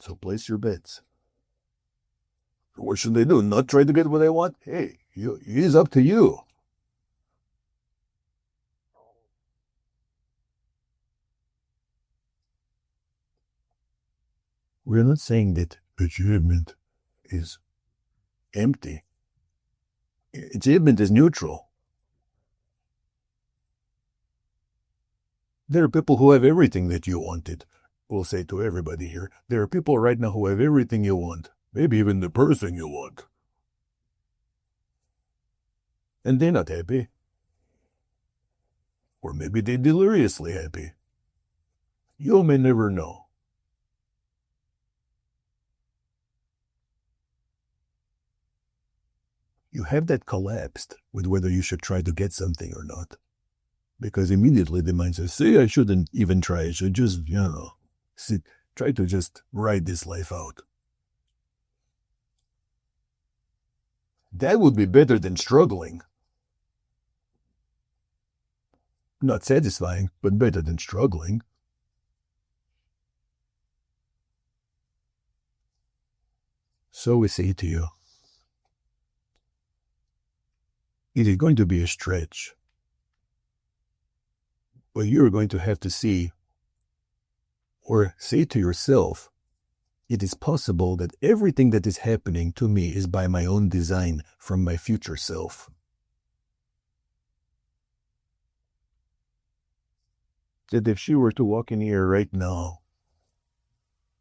So place your bets. What should I do? Not try to get what I want? Hey, it is up to you. We're not saying that achievement is empty. Achievement is neutral. There are people who have everything that you wanted. We'll say to everybody here, there are people right now who have everything you want. Maybe even the person you want. And they're not happy. Or maybe they're deliriously happy. You may never know. You have that collapsed with whether you should try to get something or not. Because immediately the mind says, see, I shouldn't even try. I should just, try to just ride this life out. That would be better than struggling. Not satisfying, but better than struggling. So we say to you, it is going to be a stretch. But you're going to have to see, or say to yourself, it is possible that everything that is happening to me is by my own design from my future self. That if she were to walk in here right now,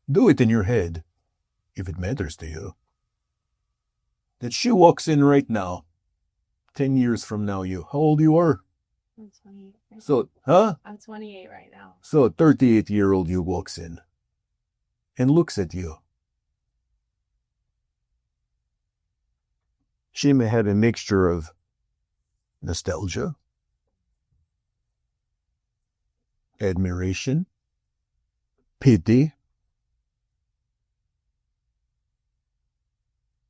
do it in your head, if it matters to you. That she walks in right now, 10 years from now, how old you are? I'm 28. So, huh? I'm 28 right now. So a 38-year-old you walks in and looks at you. She may have a mixture of nostalgia, admiration, pity,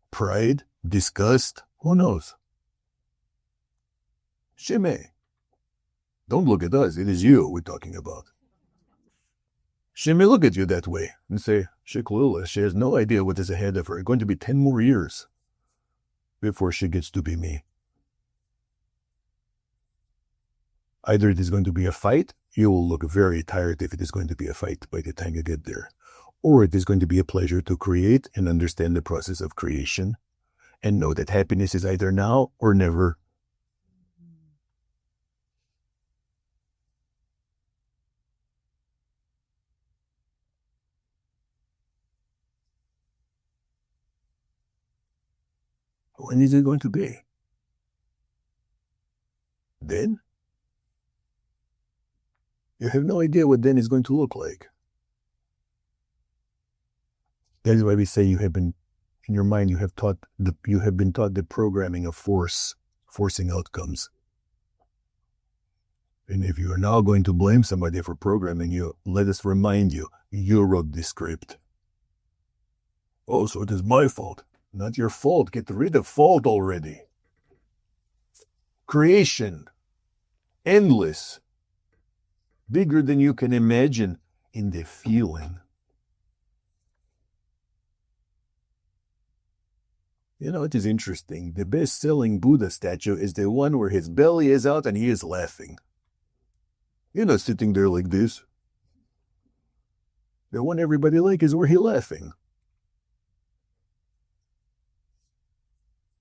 pride, disgust, who knows? She may. Don't look at us, it is you we're talking about. She may look at you that way and say, she's clueless, she has no idea what is ahead of her. It's going to be 10 more years before she gets to be me. Either it is going to be a fight, you will look very tired if it is going to be a fight by the time you get there. Or it is going to be a pleasure to create and understand the process of creation and know that happiness is either now or never. When is it going to be? Then? You have no idea what then is going to look like. That is why we say you have been, in your mind, you have been taught the programming of forcing outcomes. And if you are now going to blame somebody for programming you, let us remind you, you wrote this script. Oh, so it is my fault. Not your fault. Get rid of fault already. Creation. Endless. Bigger than you can imagine in the feeling. You know, it is interesting. The best-selling Buddha statue is the one where his belly is out and he is laughing. You're not sitting there like this. The one everybody likes is where he's laughing.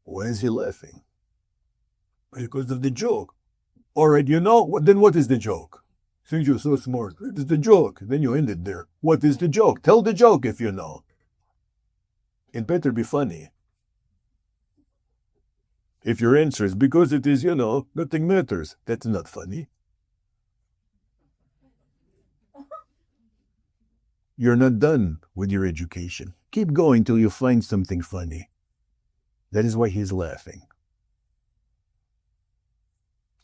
Why is he laughing? Because of the joke. All right, you know, then what is the joke? Since you're so smart, what is the joke? Then you end it there. What is the joke? Tell the joke if you know. It better be funny. If your answer is because it is, you know, nothing matters, that's not funny. You're not done with your education. Keep going till you find something funny. That is why he's laughing.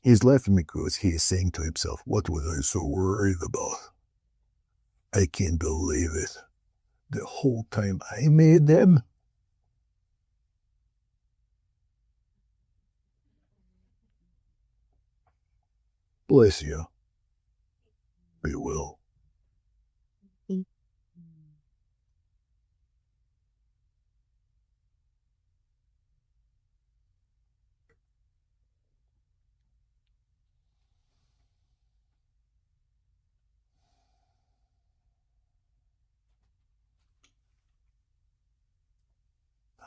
He's laughing because he is saying to himself, what was I so worried about? I can't believe it. The whole time I made them. Bless you. Be well.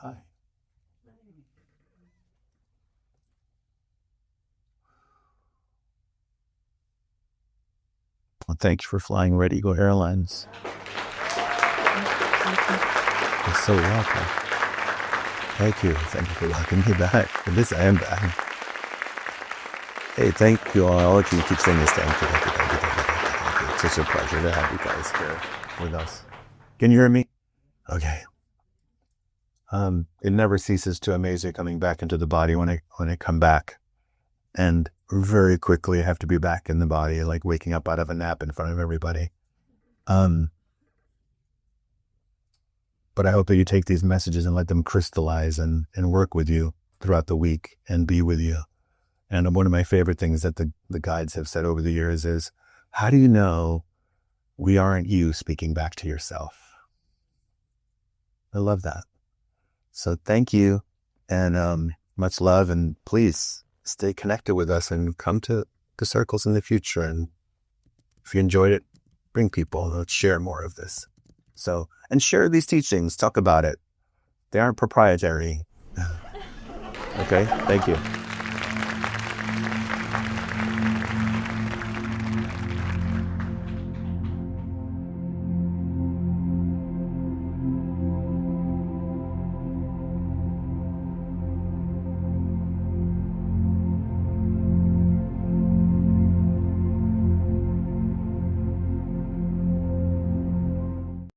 Hi. Well, thank you for flying Ready Go Airlines. You're so welcome. Thank you. Thank you for welcoming me back. For this, I am back. Hey, thank you all. Can you keep saying this? Thank you. It's such a pleasure to have you guys here with us. Can you hear me? Okay. It never ceases to amaze me coming back into the body when I come back. And very quickly I have to be back in the body, like waking up out of a nap in front of everybody. But I hope that you take these messages and let them crystallize and work with you throughout the week and be with you. And one of my favorite things that the guides have said over the years is, how do you know we aren't you speaking back to yourself? I love that. So thank you, and much love, and please stay connected with us and come to the circles in the future. And if you enjoyed it, bring people. Let's share more of this. So, and share these teachings. Talk about it. They aren't proprietary. Okay, thank you.